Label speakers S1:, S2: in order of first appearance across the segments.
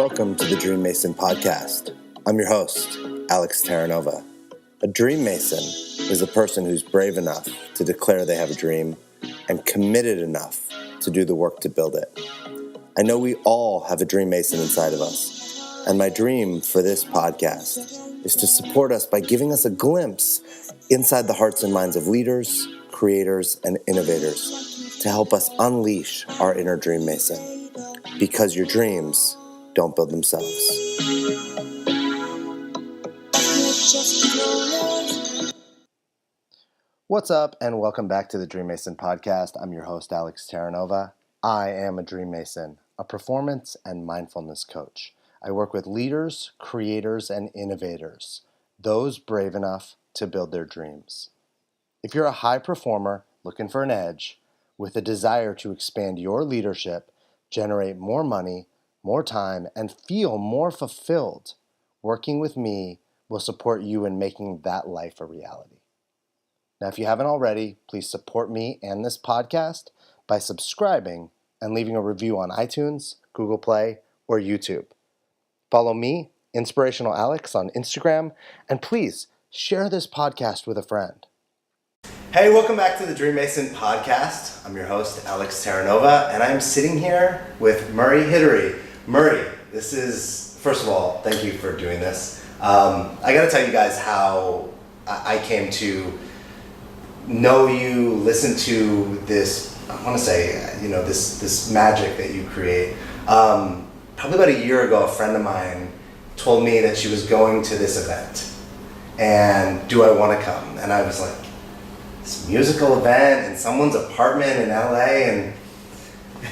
S1: Welcome to the Dream Mason podcast. I'm your host, Alex Terranova. A Dream Mason is a person who's brave enough to declare they have a dream and committed enough to do the work to build it. I know we all have a Dream Mason inside of us, and my dream for this podcast is to support us by giving us a glimpse inside the hearts and minds of leaders, creators, and innovators to help us unleash our inner Dream Mason. Because your dreams don't build themselves. What's up, and welcome back to the Dream Mason podcast. I'm your host, Alex Terranova. I am a Dream Mason, a performance and mindfulness coach. I work with leaders, creators, and innovators, those brave enough to build their dreams. If you're a high performer looking for an edge, with a desire to expand your leadership, generate more money, more time, and feel more fulfilled, working with me will support you in making that life a reality. Now, if you haven't already, please support me and this podcast by subscribing and leaving a review on iTunes, Google Play, or YouTube. Follow me, Inspirational Alex, on Instagram, and please share this podcast with a friend. Hey, welcome back to the Dream Mason podcast. I'm your host, Alex Terranova, and I'm sitting here with Murray Hidary. Murray, this is, first of all, thank you for doing this. I got to tell you guys how I came to know you, listen to this, I want to say, this magic that you create. Probably about a year ago, a friend of mine told me that she was going to this event, and do I want to come? And I was like, this musical event in someone's apartment in LA, and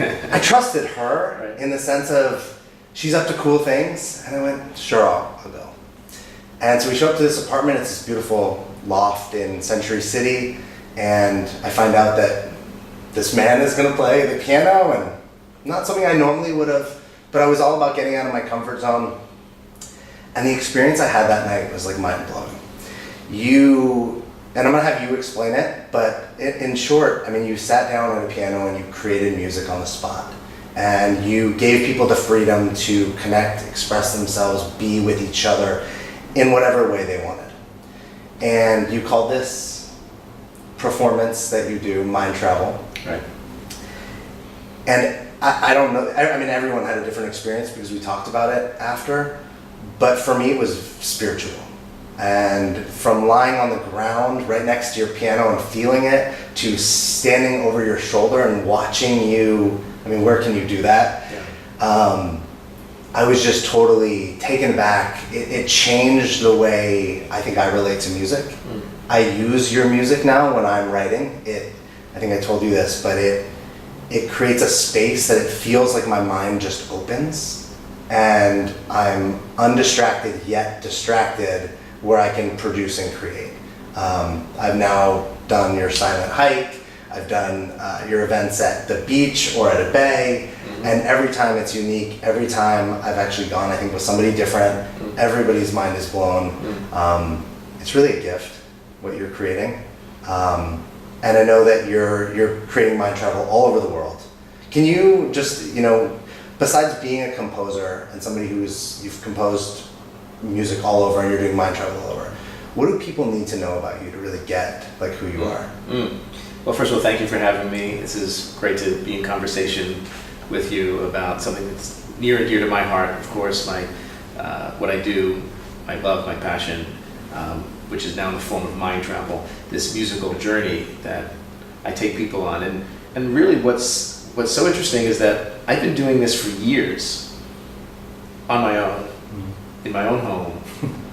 S1: I trusted her in the sense of she's up to cool things, and I went, sure, I'll go. And so we show up to this apartment. It's this beautiful loft in Century City, and I find out that this man is going to play the piano, and not something I normally would have, but I was all about getting out of my comfort zone. And the experience I had that night was like mind-blowing. And I'm going to have you explain it, but in short, I mean, you sat down at a piano and you created music on the spot. And you gave people the freedom to connect, express themselves, be with each other in whatever way they wanted. And you called this performance that you do MindTravel.
S2: Right.
S1: And I don't know, I mean, everyone had a different experience because we talked about it after, but for me it was spiritual. And from lying on the ground right next to your piano and feeling it, to standing over your shoulder and watching you, I mean, where can you do that? Yeah. I was just totally taken back. It changed the way I think I relate to music. Mm. I use your music now when I'm writing. I think I told you this, but it creates a space that it feels like my mind just opens, and I'm undistracted yet distracted, where I can produce and create. I've now done your silent hike, I've done your events at the beach or at a bay, and every time it's unique. Every time I've actually gone, I think, with somebody different. Everybody's mind is blown. It's really a gift, what you're creating. And I know that you're creating MindTravel all over the world. Can you just, besides being a composer and somebody you've composed music all over and you're doing MindTravel all over, what do people need to know about you to really get like who you are?
S2: Well, first of all, thank you for having me. This is great to be in conversation with you about something that's near and dear to my heart. Of course, what I do, my love, my passion, which is now in the form of MindTravel, this musical journey that I take people on. And really what's so interesting is that I've been doing this for years on my own, in my own home,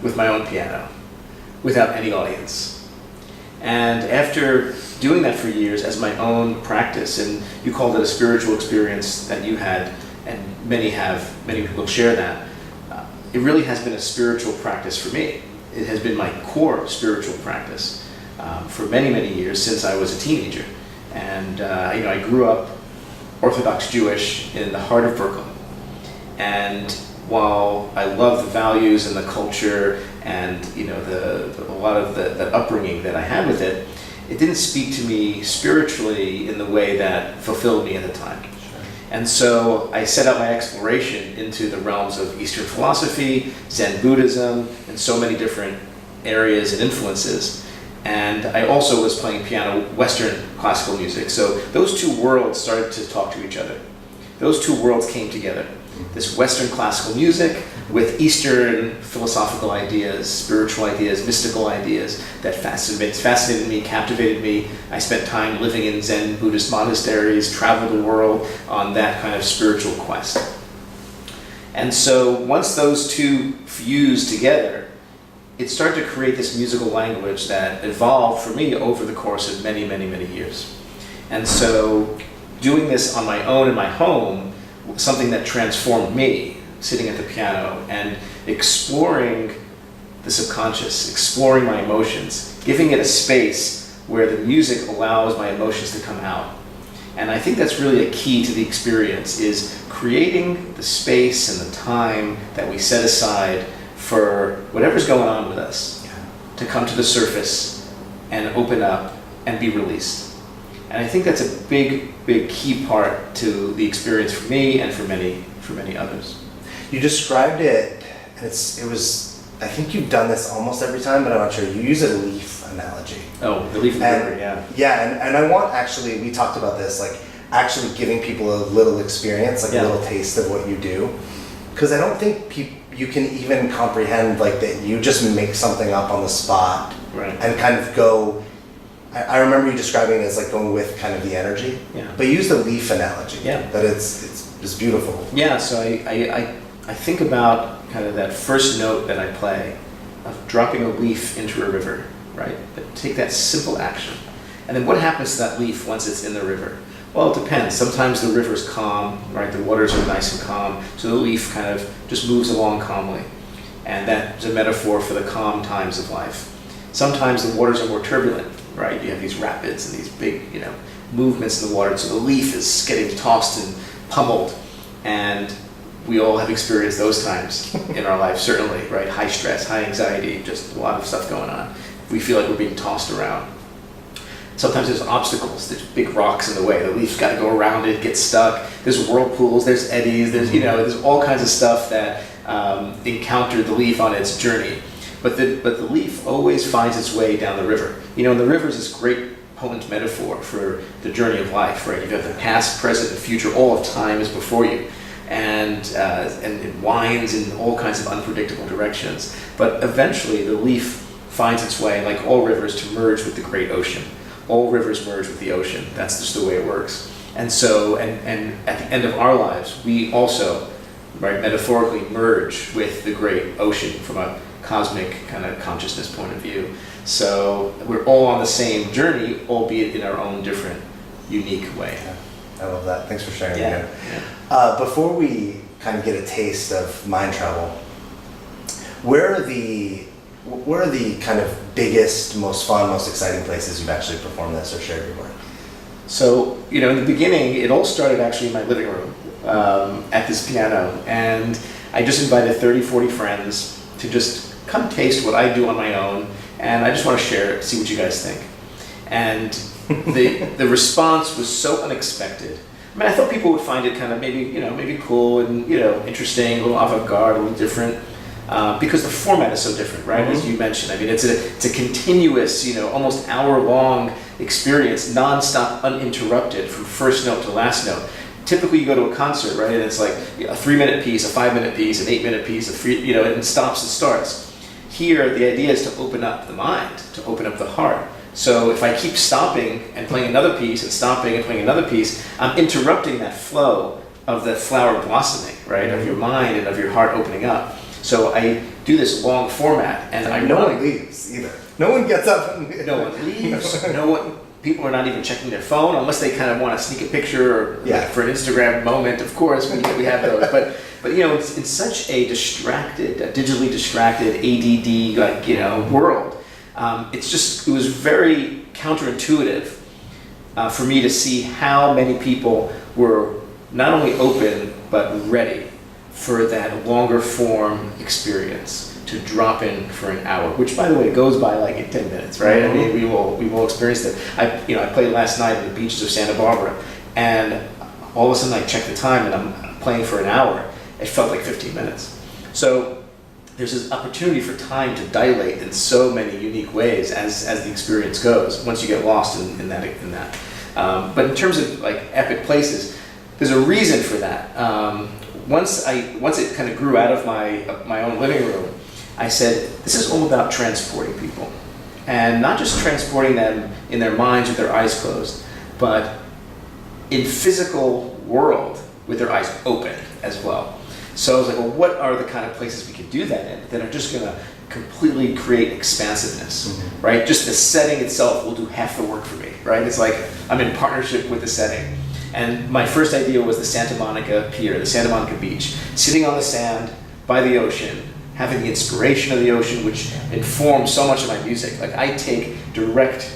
S2: with my own piano, without any audience. And after doing that for years as my own practice, and you called it a spiritual experience that you had, and many people share that, it really has been a spiritual practice for me. It has been my core spiritual practice for many, many years since I was a teenager. And I grew up Orthodox Jewish in the heart of Brooklyn. And while I love the values and the culture and a lot of the upbringing that I had with it, it didn't speak to me spiritually in the way that fulfilled me at the time. Sure. And so I set out my exploration into the realms of Eastern philosophy, Zen Buddhism, and so many different areas and influences. And I also was playing piano, Western classical music. So those two worlds started to talk to each other. Those two worlds came together. This Western classical music with Eastern philosophical ideas, spiritual ideas, mystical ideas that fascinated me, captivated me. I spent time living in Zen Buddhist monasteries, traveled the world on that kind of spiritual quest. And so once those two fused together, it started to create this musical language that evolved for me over the course of many, many, many years. And so doing this on my own in my home, something that transformed me, sitting at the piano and exploring the subconscious, exploring my emotions, giving it a space where the music allows my emotions to come out. And I think that's really a key to the experience, is creating the space and the time that we set aside for whatever's going on with us to come to the surface and open up and be released. And I think that's a big, big key part to the experience for me and for many others.
S1: You described it, and I think you've done this almost every time, but I'm not sure. You use a leaf analogy.
S2: Oh, the leaf of the river, yeah.
S1: Yeah, and I want, actually, we talked about this, like actually giving people a little experience, like a little taste of what you do. Because I don't think you can even comprehend like that you just make something up on the spot,
S2: right,
S1: and kind of go. I remember you describing it as like going with kind of the energy, but you use the leaf analogy. That it's beautiful.
S2: Yeah, so I think about kind of that first note that I play of dropping a leaf into a river, right? But take that simple action, and then what happens to that leaf once it's in the river? Well, it depends. Sometimes the river's calm, right? The waters are nice and calm, so the leaf kind of just moves along calmly. And that's a metaphor for the calm times of life. Sometimes the waters are more turbulent, right? You have these rapids and these big, movements in the water, so the leaf is getting tossed and pummeled. And we all have experienced those times in our life, certainly, right? High stress, high anxiety, just a lot of stuff going on. We feel like we're being tossed around. Sometimes there's obstacles, there's big rocks in the way. The leaf's got to go around it, get stuck. There's whirlpools, there's eddies, there's all kinds of stuff that encounter the leaf on its journey. But the leaf always finds its way down the river. And the river is this great potent metaphor for the journey of life, right? You have the past, present, and future. All of time is before you, and it winds in all kinds of unpredictable directions. But eventually, the leaf finds its way, like all rivers, to merge with the great ocean. All rivers merge with the ocean. That's just the way it works. And so, and at the end of our lives, we also, right, metaphorically merge with the great ocean from a cosmic kind of consciousness point of view. So we're all on the same journey, albeit in our own different, unique way.
S1: Yeah, I love that. Thanks for sharing
S2: Yeah.
S1: again.
S2: Yeah.
S1: Before we kind of get a taste of MindTravel, where are the kind of biggest, most fun, most exciting places you've actually performed this or shared your work?
S2: So, in the beginning, it all started actually in my living room at this piano. And I just invited 30, 40 friends to just come taste what I do on my own. And I just want to share it, see what you guys think. And the response was so unexpected. I mean, I thought people would find it kind of maybe cool and, interesting, a little avant-garde, a little different. Because the format is so different, right? As you mentioned, I mean, it's a continuous, almost hour-long experience, non-stop, uninterrupted, from first note to last note. Typically, you go to a concert, right, and it's like a 3-minute piece, a 5-minute piece, an 8-minute piece, and it stops and starts. Here, the idea is to open up the mind, to open up the heart. So if I keep stopping and playing another piece and stopping and playing another piece, I'm interrupting that flow of the flower blossoming, right, of your mind and of your heart opening up. So I do this long format, and
S1: no one leaves either. No one gets up.
S2: No one leaves. People are not even checking their phone unless they kind of want to sneak a picture or for an Instagram moment. Of course, we have those. But it's such a digitally distracted, ADD world. It was very counterintuitive for me to see how many people were not only open but ready for that longer form experience, to drop in for an hour, which, by the way, goes by like in 10 minutes, right? I mean, we will experience that. I played last night on the beaches of Santa Barbara, and all of a sudden I check the time and I'm playing for an hour. It felt like 15 minutes. So there's this opportunity for time to dilate in so many unique ways as the experience goes, once you get lost in that. But in terms of like epic places, there's a reason for that. Once it kind of grew out of my own living room, I said, this is all about transporting people. And not just transporting them in their minds with their eyes closed, but in physical world with their eyes open as well. So I was like, well, what are the kind of places we could do that in that are just going to completely create expansiveness, right? Just the setting itself will do half the work for me, right? It's like I'm in partnership with the setting. And my first idea was the Santa Monica Pier, the Santa Monica Beach, sitting on the sand by the ocean, having the inspiration of the ocean, which informs so much of my music. Like I take direct,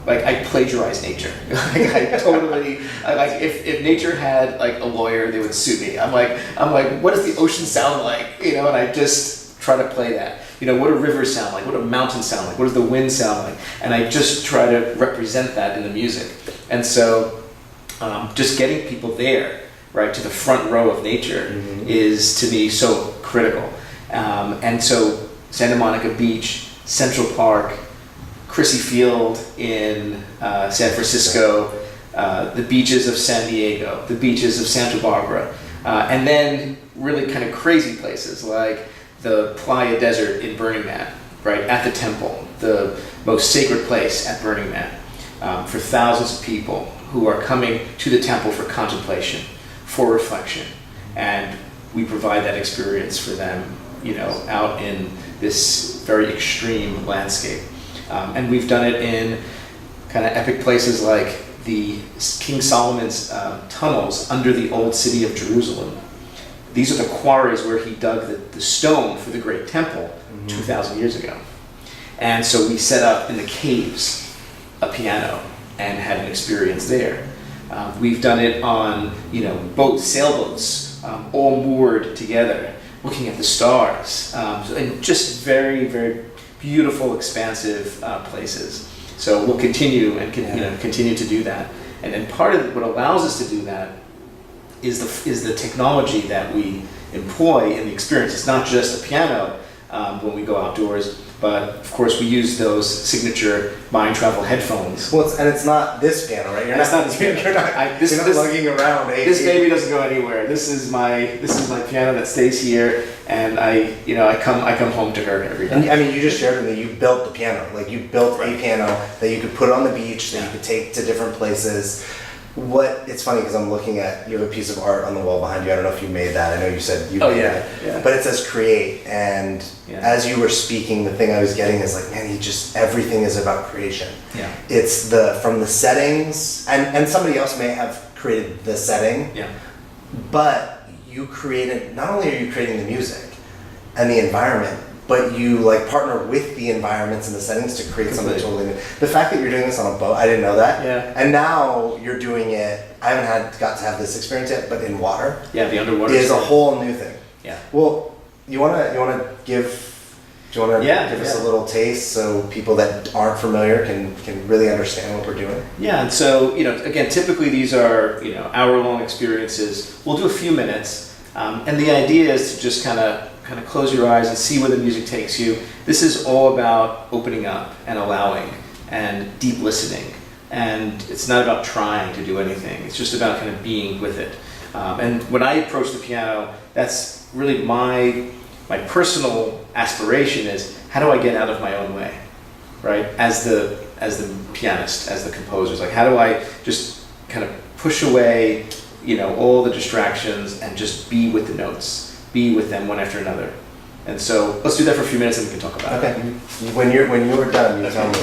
S2: like I plagiarize nature. Like I totally, like if nature had like a lawyer, they would sue me. I'm like, what does the ocean sound like? You know, and I just try to play that. You know, what do rivers sound like? What do mountains sound like? What does the wind sound like? And I just try to represent that in the music. And so just getting people there, right, to the front row of nature is to me so critical. And so Santa Monica Beach, Central Park, Crissy Field in San Francisco, the beaches of San Diego, the beaches of Santa Barbara, and then really kind of crazy places like the Playa Desert in Burning Man, right, at the temple, the most sacred place at Burning Man, for thousands of people who are coming to the temple for contemplation, for reflection, and we provide that experience for them, you know, out in this very extreme landscape. And we've done it in kind of epic places like the King Solomon's tunnels under the old city of Jerusalem. These are the quarries where he dug the stone for the great temple 2,000 years ago. And so we set up in the caves a piano and had an experience there. We've done it on, you know, boats, sailboats, all moored together, looking at the stars, and just very, very beautiful, expansive places. So we'll continue and continue to do that. And part of what allows us to do that is the technology that we employ in the experience. It's not just a piano when we go outdoors, but of course we use those signature MindTravel headphones.
S1: Well, it's not this piano, right? You're not lugging around.
S2: This baby doesn't go anywhere. This is my piano that stays here, and I come home to her every day.
S1: And, I mean, you just shared with me you built the piano. Like you built a piano that you could put on the beach, that you could take to different places. It's funny because I'm looking at, you have a piece of art on the wall behind you. I don't know if you made that. I know you said you made it. Yeah. But it says create, and as you were speaking, the thing I was getting is like, man, everything is about creation. Yeah. It's from the settings, and somebody else may have created the setting, but you created, not only are you creating the music and the environment, but you like partner with the environments and the settings to create something totally new. The fact that you're doing this on a boat, I didn't know that. Yeah. And now you're doing it, I haven't got to have this experience yet, but in water.
S2: Yeah, the underwater
S1: is a whole new thing.
S2: Yeah.
S1: Well, do you wanna give us a little taste so people that aren't familiar can really understand what we're doing?
S2: Yeah, and so, you know, again, typically these are, you know, hour-long experiences. We'll do a few minutes, and the idea is to just kind of close your eyes and see where the music takes you. This is all about opening up and allowing and deep listening. And it's not about trying to do anything. It's just about kind of being with it. And when I approach the piano, that's really my personal aspiration is, how do I get out of my own way, right? As the pianist, as the composer, like how do I just kind of push away, you know, all the distractions and just be with the notes. Be with them one after another. And so let's do that for a few minutes and we can talk about it.
S1: When you were done, you tell me.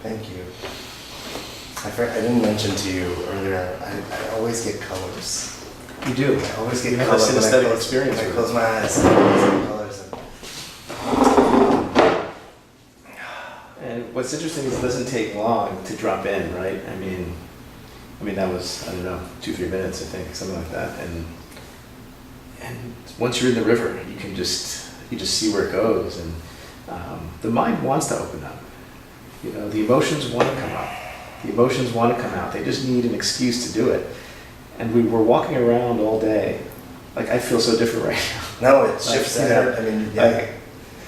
S1: Thank you. I didn't mention to you earlier, I always get colors.
S2: You do.
S1: I always get
S2: You have a
S1: colors
S2: synesthetic experience
S1: when I
S2: with
S1: close
S2: it.
S1: my eyes. I always get colors.
S2: And what's interesting is it doesn't take long to drop in, right? I mean that was, I don't know, 2-3 minutes, I think, something like that. And once you're in the river, you just see where it goes, and the mind wants to open up. You know, the emotions want to come up. The emotions want to come out. They just need an excuse to do it. And we were walking around all day. Like, I feel so different right now.
S1: No, it shifts that. I mean, yeah.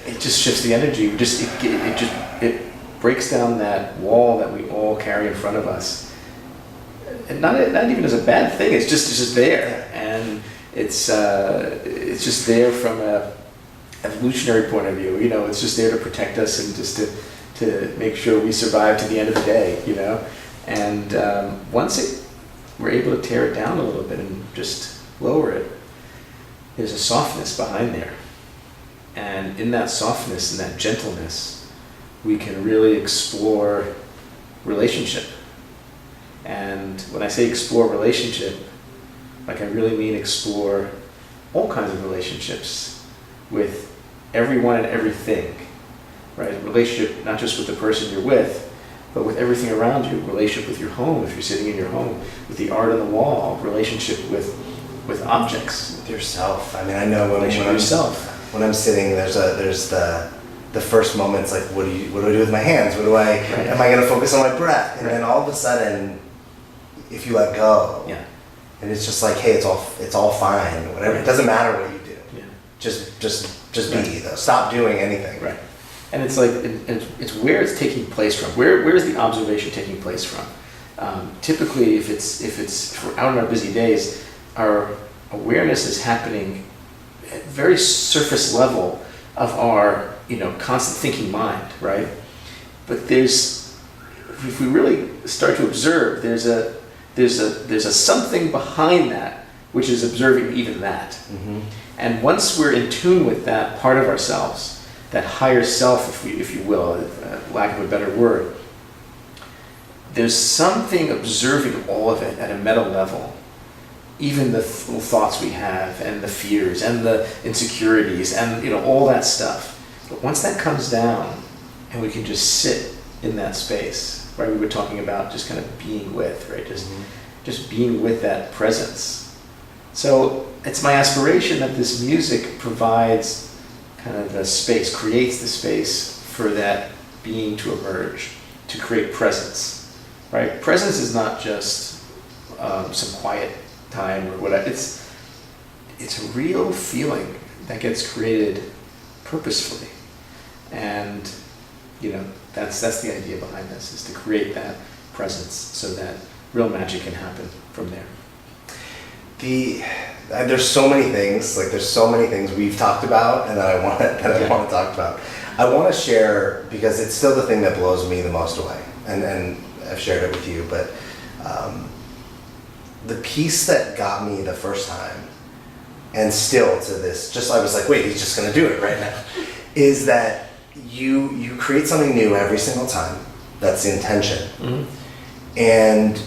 S2: It just shifts the energy. It breaks down that wall that we all carry in front of us. And not even as a bad thing. It's just there, and it's just there from a evolutionary point of view. You know, it's just there to protect us and just to make sure we survive to the end of the day. You know, and once we're able to tear it down a little bit and just lower it, there's a softness behind there, and in that softness and that gentleness, we can really explore relationship. And when I say explore relationship, like, I really mean explore all kinds of relationships with everyone and everything, right? A relationship not just with the person you're with, but with everything around you. Relationship with your home, if you're sitting in your home, with the art on the wall. Relationship with objects.
S1: With yourself. I mean, I know when I'm sitting, there's the first moments, like, what do I do with my hands? Am I going to focus on my breath? And then all of a sudden, if you let go, and it's just like, hey, it's all fine, whatever. It doesn't matter what you do.
S2: Yeah.
S1: Just be, though. Stop doing anything.
S2: Right. And it's like, it's where it's taking place from. Where is the observation taking place from? Typically, if we're out on our busy days, our awareness is happening at very surface level of our, constant thinking mind, right? But if we really start to observe, there's a something behind that which is observing even that.
S1: Mm-hmm.
S2: And once we're in tune with that part of ourselves, that higher self, if you will, lack of a better word, there's something observing all of it at a meta level. Even the little thoughts we have, and the fears, and the insecurities, and all that stuff. But once that comes down, and we can just sit in that space, right? We were talking about just kind of being with, right? Just being with that presence. So it's my aspiration that this music provides kind of the space, creates the space for that being to emerge, to create presence, right? Presence is not just some quiet time or whatever. It's a real feeling that gets created purposefully, and that's the idea behind this, is to create that presence so that real magic can happen from there.
S1: There's so many things we've talked about, and that I want to talk about. I want to share, because it's still the thing that blows me the most away, and I've shared it with you, but the piece that got me the first time, and still to this, I was like, wait, he's just going to do it right now, is that you create something new every single time. That's the intention. Mm-hmm. And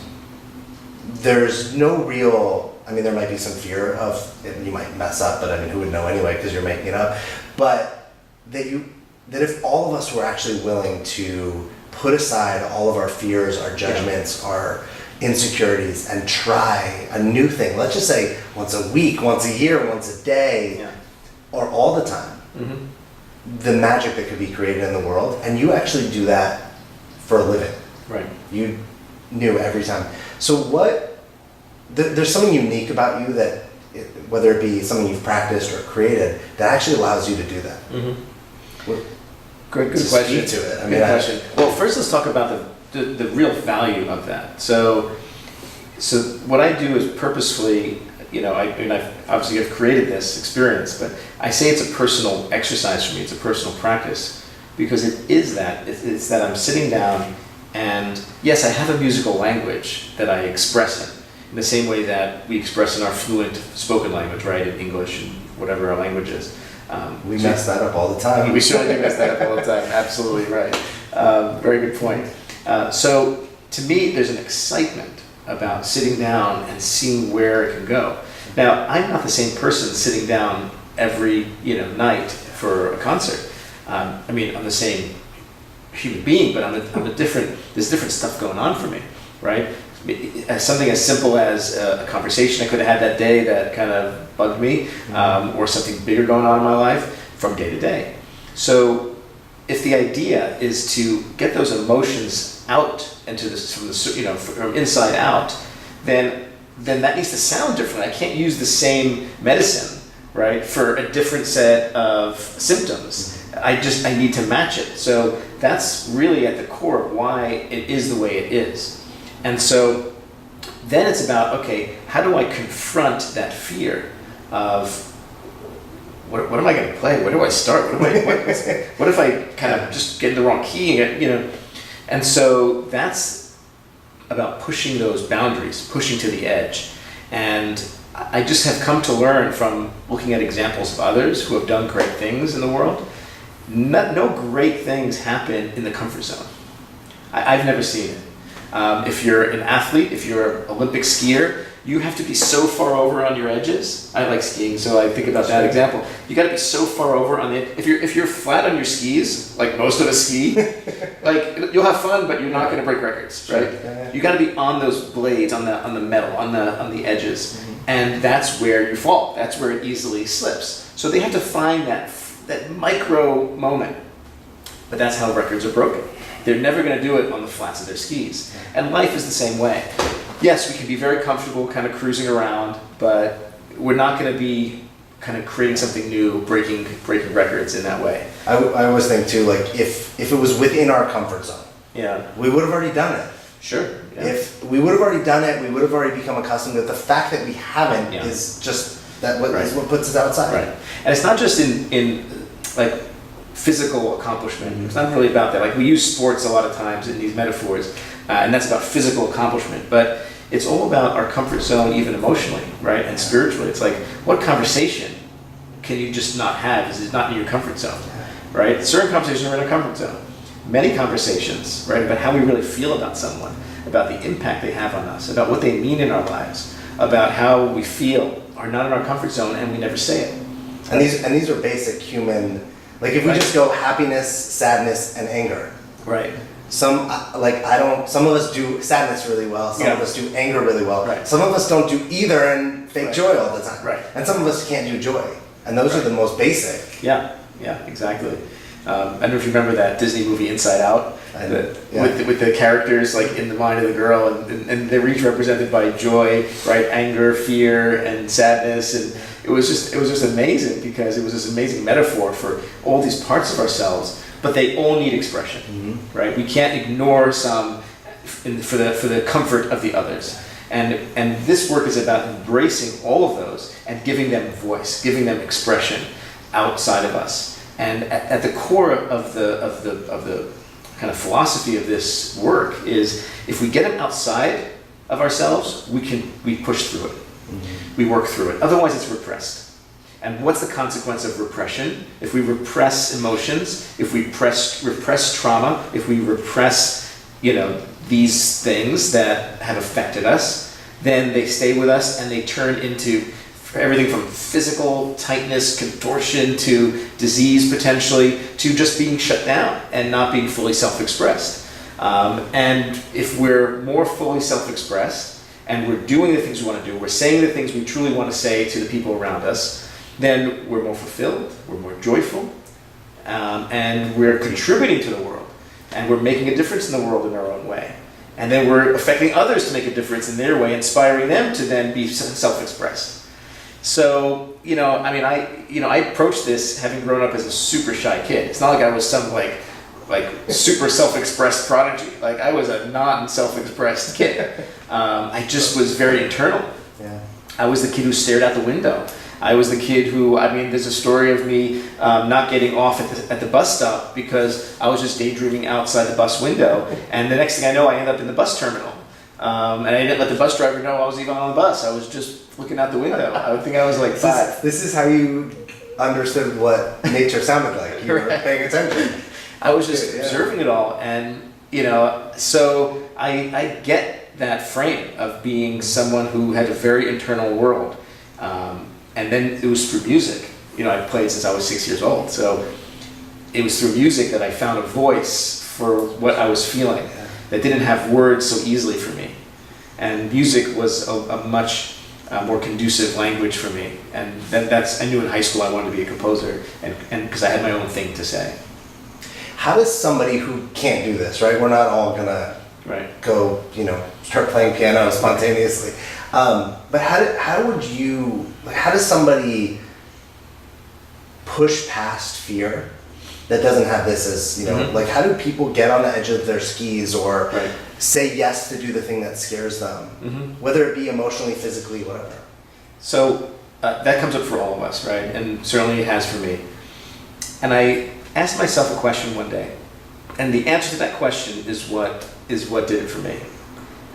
S1: there's no real, there might be some fear of you might mess up, but who would know anyway, because you're making it up. But that if all of us were actually willing to put aside all of our fears, our judgments, our insecurities, and try a new thing, let's just say once a week, once a year, once a day, or all the time, mm-hmm. the magic that could be created in the world. And you actually do that for a living. Right. You knew every time. So there's something unique about you that, whether it be something you've practiced or created, that actually allows you to do that. Mm-hmm.
S2: Good question.
S1: To it.
S2: Good question. Well, first let's talk about the real value of that. So what I do is purposefully, I've created this experience, but I say it's a personal exercise for me. It's a personal practice, because it is that. It's that I'm sitting down, and yes, I have a musical language that I express in the same way that we express in our fluent spoken language, right? In English and whatever our language is.
S1: We mess that up all the time.
S2: We certainly do mess that up all the time. Absolutely right. Very good point. So to me, there's an excitement about sitting down and seeing where it can go. Now, I'm not the same person sitting down every night for a concert. I'm the same human being, but there's different stuff going on for me, right? Something as simple as a conversation I could have had that day that kind of bugged me, or something bigger going on in my life from day to day. So if the idea is to get those emotions out into this from inside out, then that needs to sound different. I can't use the same medicine, right, for a different set of symptoms. I need to match it. So that's really at the core of why it is the way it is. And so then it's about, okay, how do I confront that fear of what am I going to play? Where do I start? What if I kind of just get in the wrong key and And so that's about pushing those boundaries, pushing to the edge. And I just have come to learn from looking at examples of others who have done great things in the world. No great things happen in the comfort zone. I've never seen it. If you're an athlete, if you're an Olympic skier, you have to be so far over on your edges. I like skiing, so I think about that example. You got to be so far over on the. If you're flat on your skis, like most of us ski, like you'll have fun, but you're not going to break records, right? You got to be on those blades, on the metal, on the edges, and that's where you fall. That's where it easily slips. So they have to find that micro moment. But that's how records are broken. They're never going to do it on the flats of their skis. And life is the same way. Yes, we can be very comfortable kind of cruising around, but we're not going to be kind of creating something new, breaking records in that way.
S1: I always think too, like if it was within our comfort zone, we would have already done it.
S2: Sure. Yeah.
S1: If we would have already done it, we would have already become accustomed to it. The fact that we haven't is just is what puts us outside.
S2: Right. And it's not just in like physical accomplishment. It's not really about that. Like we use sports a lot of times in these metaphors, and that's about physical accomplishment. But it's all about our comfort zone, even emotionally, right, and spiritually. It's like, what conversation can you just not have? Is it not in your comfort zone, right? Certain conversations are in our comfort zone. Many conversations, right, about how we really feel about someone, about the impact they have on us, about what they mean in our lives, about how we feel, are not in our comfort zone, and we never say it.
S1: And these are basic human. Like if we just go happiness, sadness, and anger.
S2: Right.
S1: Some of us do sadness really well. Some of us do anger really well.
S2: Right.
S1: Some of us don't do either and fake joy all the time.
S2: Right.
S1: And some of us can't do joy. And those are the most basic.
S2: Yeah, exactly. I don't know if you remember that Disney movie Inside Out, with the characters like in the mind of the girl, and they're each represented by joy, right, anger, fear, and sadness, and it was just amazing because it was this amazing metaphor for all these parts of ourselves, but they all need expression, right? We can't ignore some for the comfort of the others. And this work is about embracing all of those and giving them voice, giving them expression outside of us. And at the core of the kind of philosophy of this work is if we get them outside of ourselves, we push through it. We work through it. Otherwise, it's repressed. And what's the consequence of repression? If we repress emotions, if we repress trauma, if we repress, these things that have affected us, then they stay with us and they turn into everything from physical tightness, contortion, to disease potentially, to just being shut down and not being fully self-expressed. And if we're more fully self-expressed and we're doing the things we want to do, we're saying the things we truly want to say to the people around us, then we're more fulfilled, we're more joyful, and we're contributing to the world, and we're making a difference in the world in our own way. And then we're affecting others to make a difference in their way, inspiring them to then be self-expressed. So, I approached this having grown up as a super shy kid. It's not like I was some like super self-expressed prodigy. Like I was a non-self-expressed kid. I just was very internal.
S1: Yeah.
S2: I was the kid who stared out the window. I was the kid who, there's a story of me not getting off at the bus stop because I was just daydreaming outside the bus window. And the next thing I know, I end up in the bus terminal. And I didn't let the bus driver know I was even on the bus. I was just looking out the window. I think I was like 5.
S1: This is how you understood what nature sounded like. You were paying attention.
S2: I was just observing it all, and So I get that frame of being someone who had a very internal world. And then it was through music. I played since I was 6 years old. So it was through music that I found a voice for what I was feeling that didn't have words so easily for me. And music was a much more conducive language for me. And then I knew in high school I wanted to be a composer, and because I had my own thing to say.
S1: How does somebody who can't do this, right? We're not all gonna go, start playing piano spontaneously. But how does somebody push past fear that doesn't have this as, like how do people get on the edge of their skis or say yes to do the thing that scares them, whether it be emotionally, physically, whatever?
S2: So that comes up for all of us, right? And certainly it has for me. And I asked myself a question one day, and the answer to that question is what did it for me.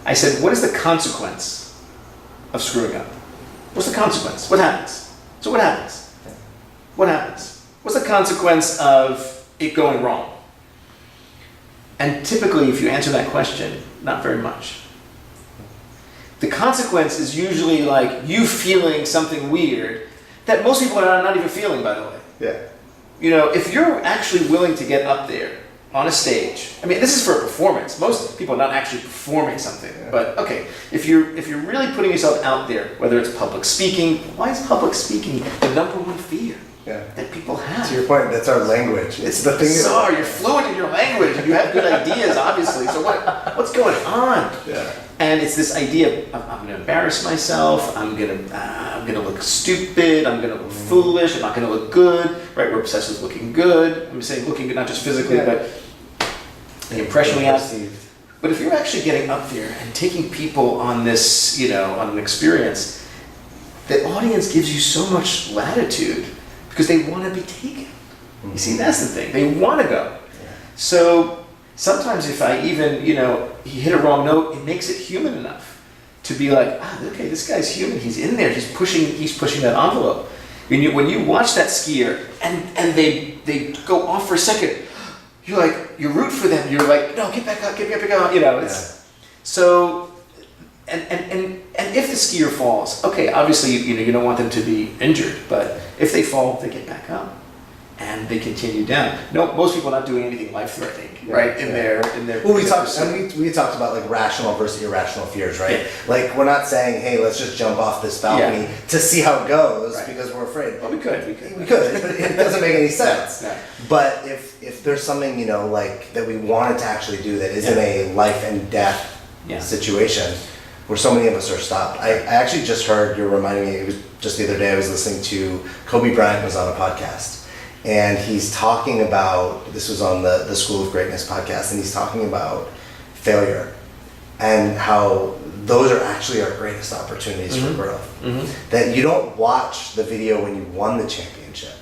S2: I said, what is the consequence of screwing up? What's the consequence? What happens? So what happens? What happens? What's the consequence of it going wrong? And typically, if you answer that question, not very much. The consequence is usually like you feeling something weird that most people are not even feeling, by the way.
S1: Yeah.
S2: If you're actually willing to get up there on a stage, I mean, this is for a performance. Most people are not actually performing something, but okay, if you're really putting yourself out there, whether it's public speaking, why is public speaking the number one fear that people have?
S1: To your point, that's our language. It's the thing.
S2: Bizarre. You're fluent in your language, and you have good ideas, obviously. So what's going on?
S1: Yeah.
S2: And it's this idea of I'm going to embarrass myself. I'm going to look stupid. I'm going to look foolish. I'm not going to look good. Right? We're obsessed with looking good. I'm saying looking good, not just physically, but the impression we have. But if you're actually getting up there and taking people on this, on an experience, the audience gives you so much latitude because they want to be taken. You see, that's the thing. They want to go. So sometimes if I even, he hit a wrong note, it makes it human enough to be like, okay, this guy's human. He's in there. He's pushing that envelope. When you watch that skier and they go off for a second, you root for them. You're like, no, get back up, get back up. It's so. And if the skier falls, okay, obviously you don't want them to be injured, but if they fall, they get back up and they continue down. No, most people are not doing anything life-threatening, right? In their.
S1: Well, we talked about like rational versus irrational fears, right? Like we're not saying, hey, let's just jump off this balcony to see how it goes because we're afraid.
S2: Well, we could,
S1: but it doesn't make any sense. No. But if there's something like that we wanted to actually do that isn't a life and death situation. Where so many of us are stopped. I actually just heard, you're reminding me, it was just the other day I was listening to, Kobe Bryant was on a podcast, and he's talking about, this was on the School of Greatness podcast, and he's talking about failure, and how those are actually our greatest opportunities for growth. That you don't watch the video when you won the championship.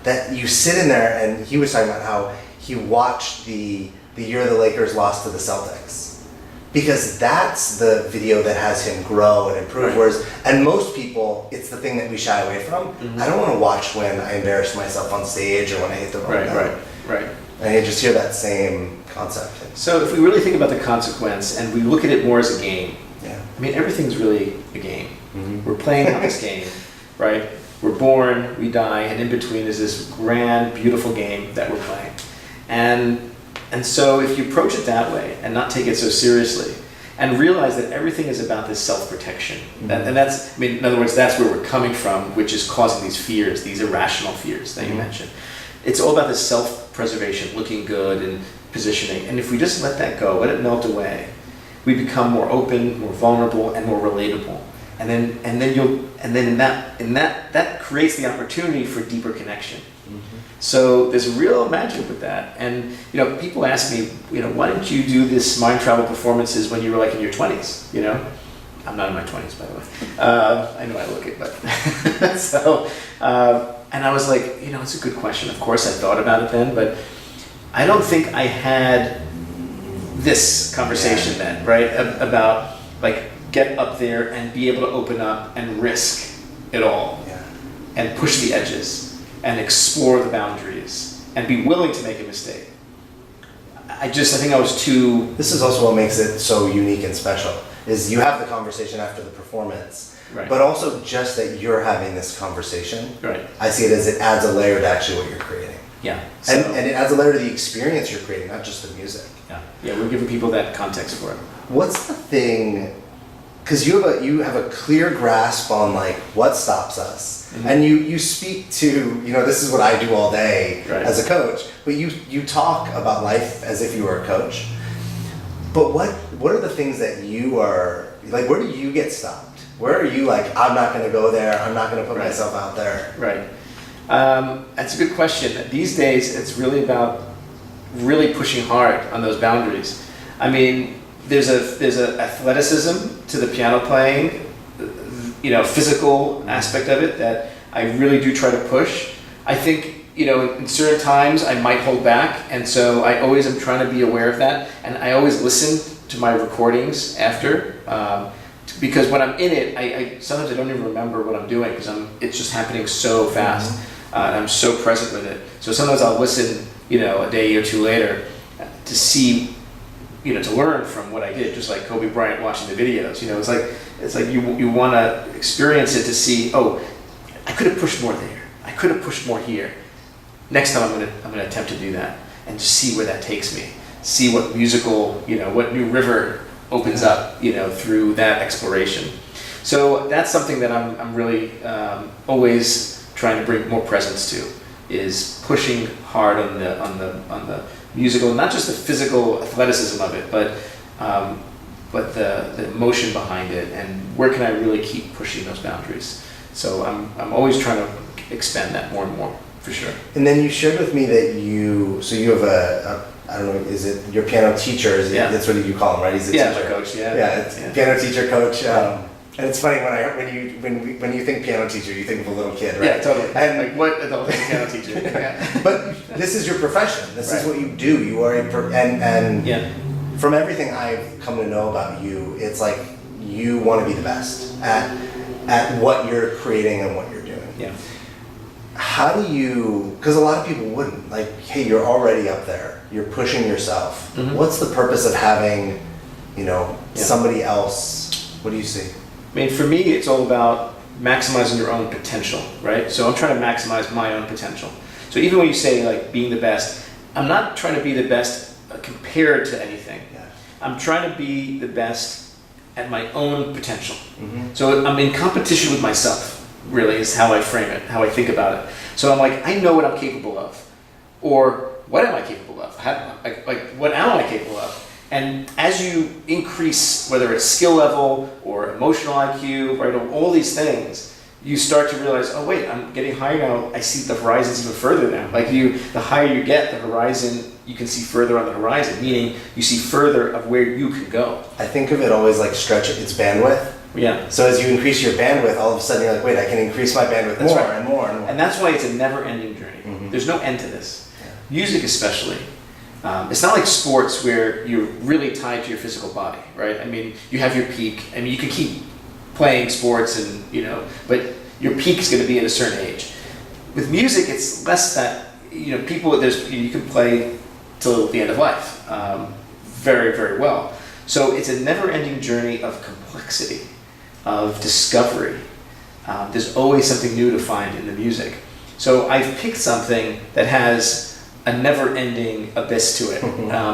S1: That you sit in there, and he was talking about how he watched the year the Lakers lost to the Celtics. Because that's the video that has him grow and improve. Whereas, and most people, it's the thing that we shy away from. I don't want to watch when I embarrass myself on stage or when I hit the wrong note. Right. And I just hear that same concept.
S2: So if we really think about the consequence and we look at it more as a game, I mean, everything's really a game. We're playing out this game, right? We're born, we die, and in between is this grand, beautiful game that we're playing. And so if you approach it that way and not take it so seriously and realize that everything is about this self-protection, and that's, in other words, that's where we're coming from, which is causing these fears, these irrational fears that you mentioned. It's all about this self-preservation, looking good and positioning. And if we just let that go, let it melt away, we become more open, more vulnerable, and more relatable. And then that creates the opportunity for deeper connection. So there's real magic with that. And people ask me, why didn't you do this MindTravel performances when you were like in your 20s? I'm not in my 20s, by the way. I know I look it, but so and I was like, it's a good question. Of course, I thought about it then, but I don't think I had this conversation then, right? About like get up there and be able to open up and risk it all, and push the edges. And explore the boundaries and be willing to make a mistake. I think I was too.
S1: This is also what makes it so unique and special, is you have the conversation after the performance,
S2: Right.
S1: but also just that you're having this conversation.
S2: Right.
S1: I see it as it adds a layer to actually what you're creating.
S2: Yeah.
S1: And it adds a layer to the experience you're creating, not just the music.
S2: Yeah, we're giving people that context for it.
S1: What's the thing, because you have a clear grasp on like what stops us, and you speak to, this is what I do all day as a coach, but you talk about life as if you were a coach. But what are the things that you are, like, where do you get stopped? Where are you like, I'm not going to go there, I'm not going to put myself out there?
S2: Right. That's a good question. These days, it's really about really pushing hard on those boundaries. I mean, there's a athleticism to the piano playing, physical aspect of it that I really do try to push. I think, in certain times I might hold back, and so I always am trying to be aware of that, and I always listen to my recordings after, because when I'm in it, I sometimes I don't even remember what I'm doing because it's just happening so fast, and I'm so present with it. So sometimes I'll listen, a day or two later to see, to learn from what I did, just like Kobe Bryant watching the videos. It's like you want to experience it to see, oh, I could have pushed more there. I could have pushed more here. Next time I'm gonna attempt to do that and just see where that takes me. See what musical, what new river opens up, through that exploration. So that's something that I'm really always trying to bring more presence to, is pushing hard on the musical, not just the physical athleticism of it, but the emotion behind it, and where can I really keep pushing those boundaries. So I'm always trying to expand that more and more, for sure.
S1: And then you shared with me that you have a I don't know, is it your piano teacher? That's what you call him, right? He's a teacher.
S2: My coach.
S1: It's piano teacher, coach. And it's funny when you think piano teacher, you think of a little kid, right?
S2: Yeah, totally.
S1: And
S2: like, what adult is a piano teacher?
S1: But this is your profession. This is what you do. You are and from everything I've come to know about you, it's like you want to be the best at what you're creating and what you're doing.
S2: Yeah.
S1: How do you, because a lot of people wouldn't, like, hey, you're already up there, you're pushing yourself. What's the purpose of having, somebody else? What do you see?
S2: I mean, for me, it's all about maximizing your own potential, right? So I'm trying to maximize my own potential. So even when you say, like, being the best, I'm not trying to be the best compared to anything.
S1: Yeah.
S2: I'm trying to be the best at my own potential. So I'm in competition with myself, really, is how I frame it, how I think about it. So I'm like, I know what I'm capable of. Or, what am I capable of? What am I capable of? And as you increase, whether it's skill level or emotional IQ, right, all these things, you start to realize, oh wait, I'm getting higher now. I see the horizons even further now. The higher you get, the horizon, you can see further on the horizon, meaning you see further of where you can go.
S1: I think of it always like stretch its bandwidth.
S2: Yeah.
S1: So as you increase your bandwidth, all of a sudden you're like, wait, I can increase my bandwidth more and more and more.
S2: And that's why it's a never-ending journey. There's no end to this. Music especially. It's not like sports where you're really tied to your physical body, right? I mean, you have your peak. I mean, you can keep playing sports and, but your peak is going to be at a certain age. With music, it's less that, you can play till the end of life very, very well. So it's a never-ending journey of complexity, of discovery. There's always something new to find in the music. So I've picked something that has a never-ending abyss to it,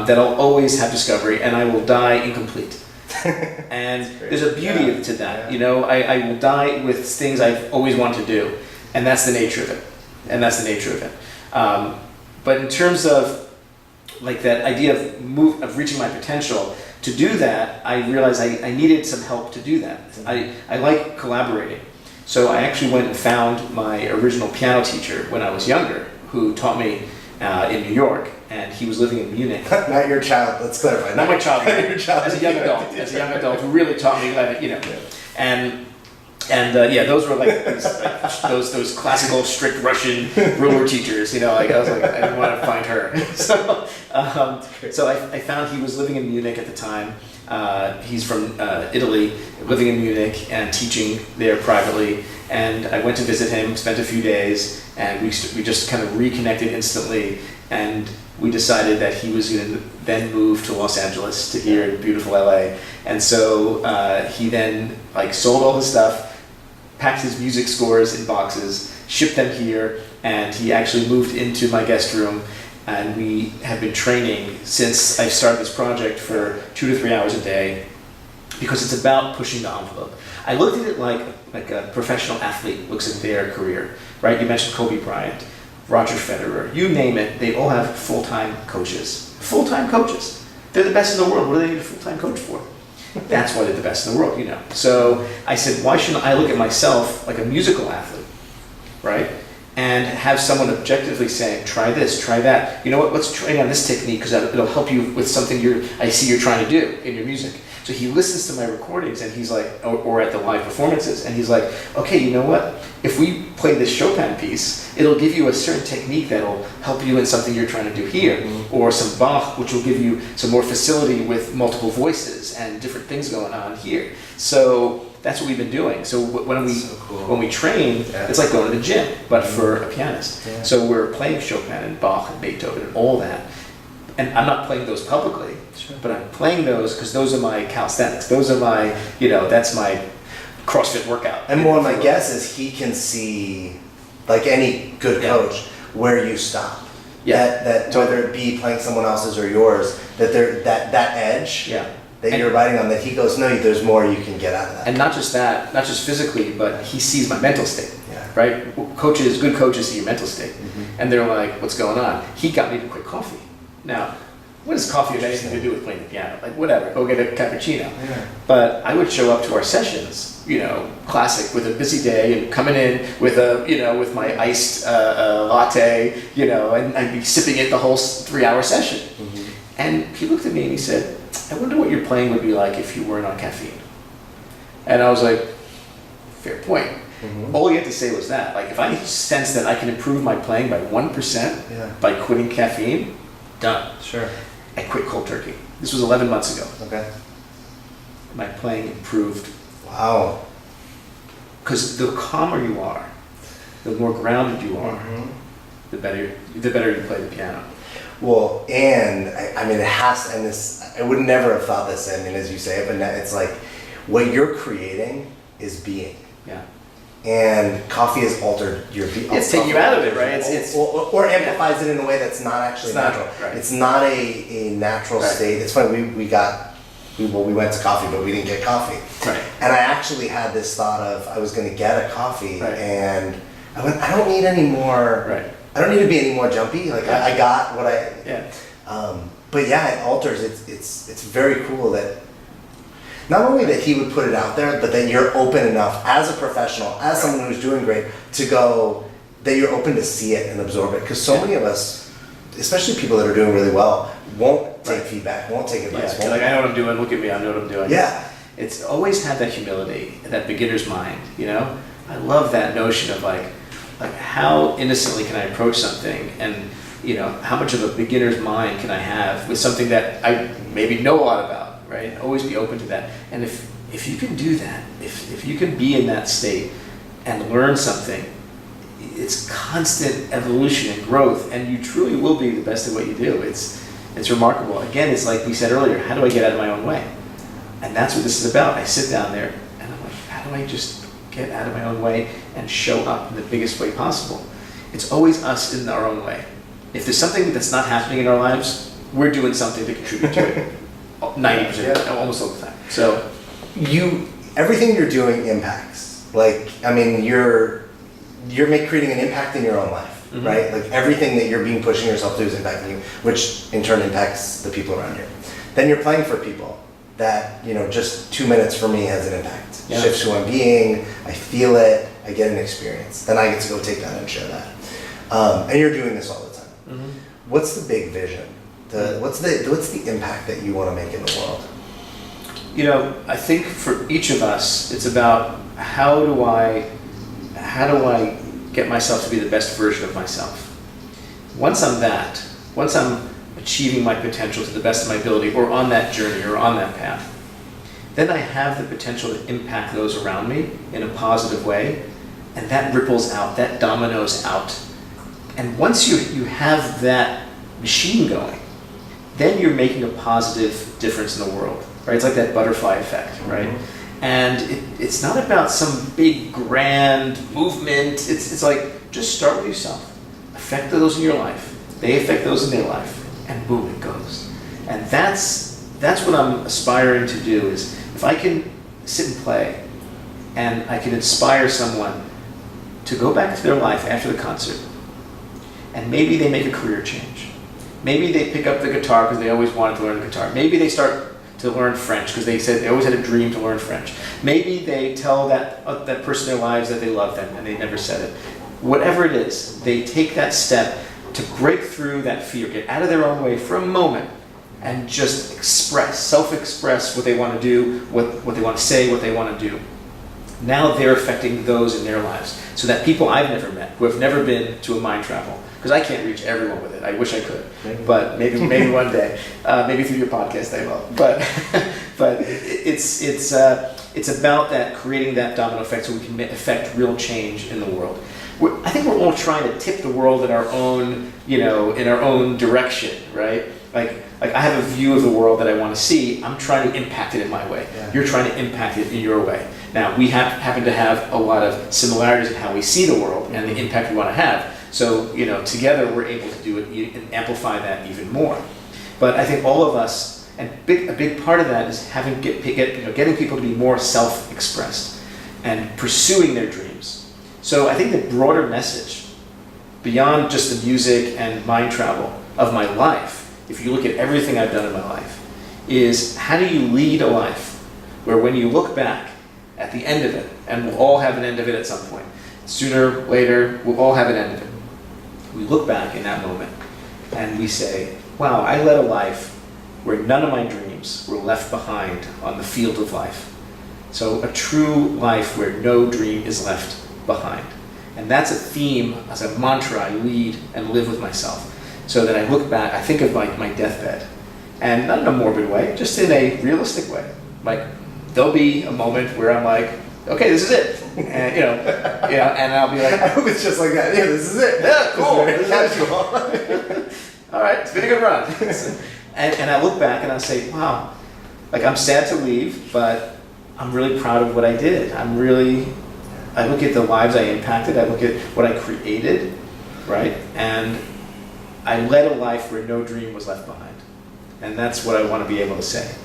S2: that'll always have discovery, and I will die incomplete. And there's a beauty to that. I will die with things I've always wanted to do, and that's the nature of it. But in terms of like that idea of reaching my potential, to do that, I realized I needed some help to do that. I like collaborating. So I actually went and found my original piano teacher when I was younger, who taught me in New York, and he was living in Munich.
S1: Not your child, let's clarify.
S2: Not my child,
S1: your child.
S2: As a young adult, who really taught me, and those were like those classical strict Russian ruler teachers. I was like, I didn't want to find her. So I found he was living in Munich at the time. He's from Italy, living in Munich and teaching there privately. And I went to visit him, spent a few days, and we just kind of reconnected instantly. and we decided that he was going to then move to Los Angeles, to here in beautiful LA. And so he then like sold all his stuff, packed his music scores in boxes, shipped them here, and he actually moved into my guest room. And we have been training since I started this project for 2 to 3 hours a day, because it's about pushing the envelope. I looked at it like a professional athlete looks at their career, right? You mentioned Kobe Bryant, Roger Federer, you name it, they all have full-time coaches. Full-time coaches. They're the best in the world. What do they need a full-time coach for? That's why they're the best in the world, you know. So I said, why shouldn't I look at myself like a musical athlete, right? And have someone objectively saying, try this, try that. You know what, let's train on this technique because it'll help you with something I see you're trying to do in your music. So he listens to my recordings and he's like, or at the live performances, and he's like, okay, you know what? If we play this Chopin piece, it'll give you a certain technique that'll help you in something you're trying to do here, or some Bach, which will give you some more facility with multiple voices and different things going on here. So that's what we've been doing. So when we train, it's like going to the gym, but for a pianist. Yeah. So we're playing Chopin and Bach and Beethoven and all that. And I'm not playing those publicly, but I'm playing those because those are my calisthenics. Those are my, that's my CrossFit workout.
S1: And more my guess is he can see, like any good coach, where you stop. Yeah. That whether it be playing someone else's or yours, that that edge that you're riding on, that he goes, no, there's more you can get out of that.
S2: And not just that, not just physically, but he sees my mental state. Right? Good coaches see your mental state. And they're like, what's going on? He got me to quit coffee. Now, what does coffee have anything to do with playing the piano? Like, whatever, go get a cappuccino. Yeah. But I would show up to our sessions, classic, with a busy day, and coming in with with my iced latte, and I'd be sipping it the whole 3-hour session. And he looked at me and he said, I wonder what your playing would be like if you weren't on caffeine. And I was like, fair point. All he had to say was that. Like, if I sense that I can improve my playing by 1% by quitting caffeine, done.
S1: Sure.
S2: I quit cold turkey. This was 11 months ago.
S1: Okay.
S2: My playing improved.
S1: Wow.
S2: Because the calmer you are, the more grounded you are, the better you play the piano.
S1: Well, and I mean, it has, and this, I would never have thought this, I mean, as you say it, but it's like, what you're creating is being.
S2: Yeah.
S1: And coffee has altered your being.
S2: It's taking you out of it, right?
S1: Or amplifies it in a way that's not actually natural.
S2: Right.
S1: It's not a natural state. It's funny, we went to coffee, but we didn't get coffee.
S2: Right.
S1: And I actually had this thought of, I was going to get a coffee, and I went, I don't need any more.
S2: Right.
S1: I don't need to be any more jumpy. Like I got what I.
S2: Yeah.
S1: But yeah, it alters. It's very cool that not only that he would put it out there, but that you're open enough as a professional, as someone who's doing great, to go, that you're open to see it and absorb it. Because so many of us, especially people that are doing really well, won't take feedback, won't take advice.
S2: Yeah, like, I know what I'm doing, look at me, I know what I'm doing.
S1: Yeah.
S2: It's always had that humility, that beginner's mind, I love that notion of like how innocently can I approach something, and how much of a beginner's mind can I have with something that I maybe know a lot about. Right? Always be open to that. And if you can do that, if you can be in that state and learn something, it's constant evolution and growth, and you truly will be the best at what you do. It's remarkable. Again, it's like we said earlier, how do I get out of my own way? And that's what this is about. I sit down there and I'm like, how do I just get out of my own way and show up in the biggest way possible? It's always us in our own way. If there's something that's not happening in our lives, we're doing something to contribute to it. 90%, almost all the time. So,
S1: everything you're doing impacts. Like, I mean, you're creating an impact in your own life, right? Like everything that you're pushing yourself to is impacting you, which in turn impacts the people around you. Then you're playing for people that, just 2 minutes for me has an impact.
S2: Yeah.
S1: Shifts who I'm being, I feel it, I get an experience. Then I get to go take that and share that. And you're doing this all the time. What's the big vision? What's the impact that you want to make in the world?
S2: I think for each of us, it's about how do I get myself to be the best version of myself. Once I'm achieving my potential to the best of my ability, or on that journey, or on that path, then I have the potential to impact those around me in a positive way, and that ripples out, that dominoes out. And once you have that machine going, then you're making a positive difference in the world, right? It's like that butterfly effect, right? And it's not about some big grand movement. It's like, just start with yourself. Affect those in your life. They affect those in their life. And boom, it goes. And that's what I'm aspiring to do, is if I can sit and play and I can inspire someone to go back to their life after the concert, and maybe they make a career change. Maybe they pick up the guitar because they always wanted to learn the guitar. Maybe they start to learn French because they said they always had a dream to learn French. Maybe they tell that person in their lives that they love them and they never said it. Whatever it is, they take that step to break through that fear, get out of their own way for a moment, and just self-express what they want to do, what they want to say, what they want to do. Now they're affecting those in their lives. So that people I've never met, who have never been to a MindTravel, because I can't reach everyone with it. I wish I could, but maybe one day, maybe through your podcast I will. But it's about that, creating that domino effect so we can affect real change in the world. I think we're all trying to tip the world in our own, in our own direction, right? Like I have a view of the world that I want to see. I'm trying to impact it in my way. Yeah. You're trying to impact it in your way. Now, we happen to have a lot of similarities in how we see the world and the impact we want to have. So, together we're able to do it and amplify that even more. But I think all of us, and a big part of that is getting people to be more self-expressed and pursuing their dreams. So I think the broader message, beyond just the music and mind travel of my life, if you look at everything I've done in my life, is how do you lead a life where when you look back at the end of it, and we'll all have an end of it at some point, sooner, later, we'll all have an end of it. We look back in that moment and we say, wow, I led a life where none of my dreams were left behind on the field of life. So a true life where no dream is left behind. And that's a theme, as a mantra I lead and live with myself. So that I look back, I think of my deathbed. And not in a morbid way, just in a realistic way. Like, there'll be a moment where I'm like, okay, this is it. And, and I'll be like,
S1: I hope it's just like that. Yeah, this is it.
S2: Yeah, cool.
S1: This is casual.
S2: All right, it's been a good run. and I look back and I say, wow, like I'm sad to leave, but I'm really proud of what I did. I look at the lives I impacted, I look at what I created, right? And I led a life where no dream was left behind. And that's what I want to be able to say.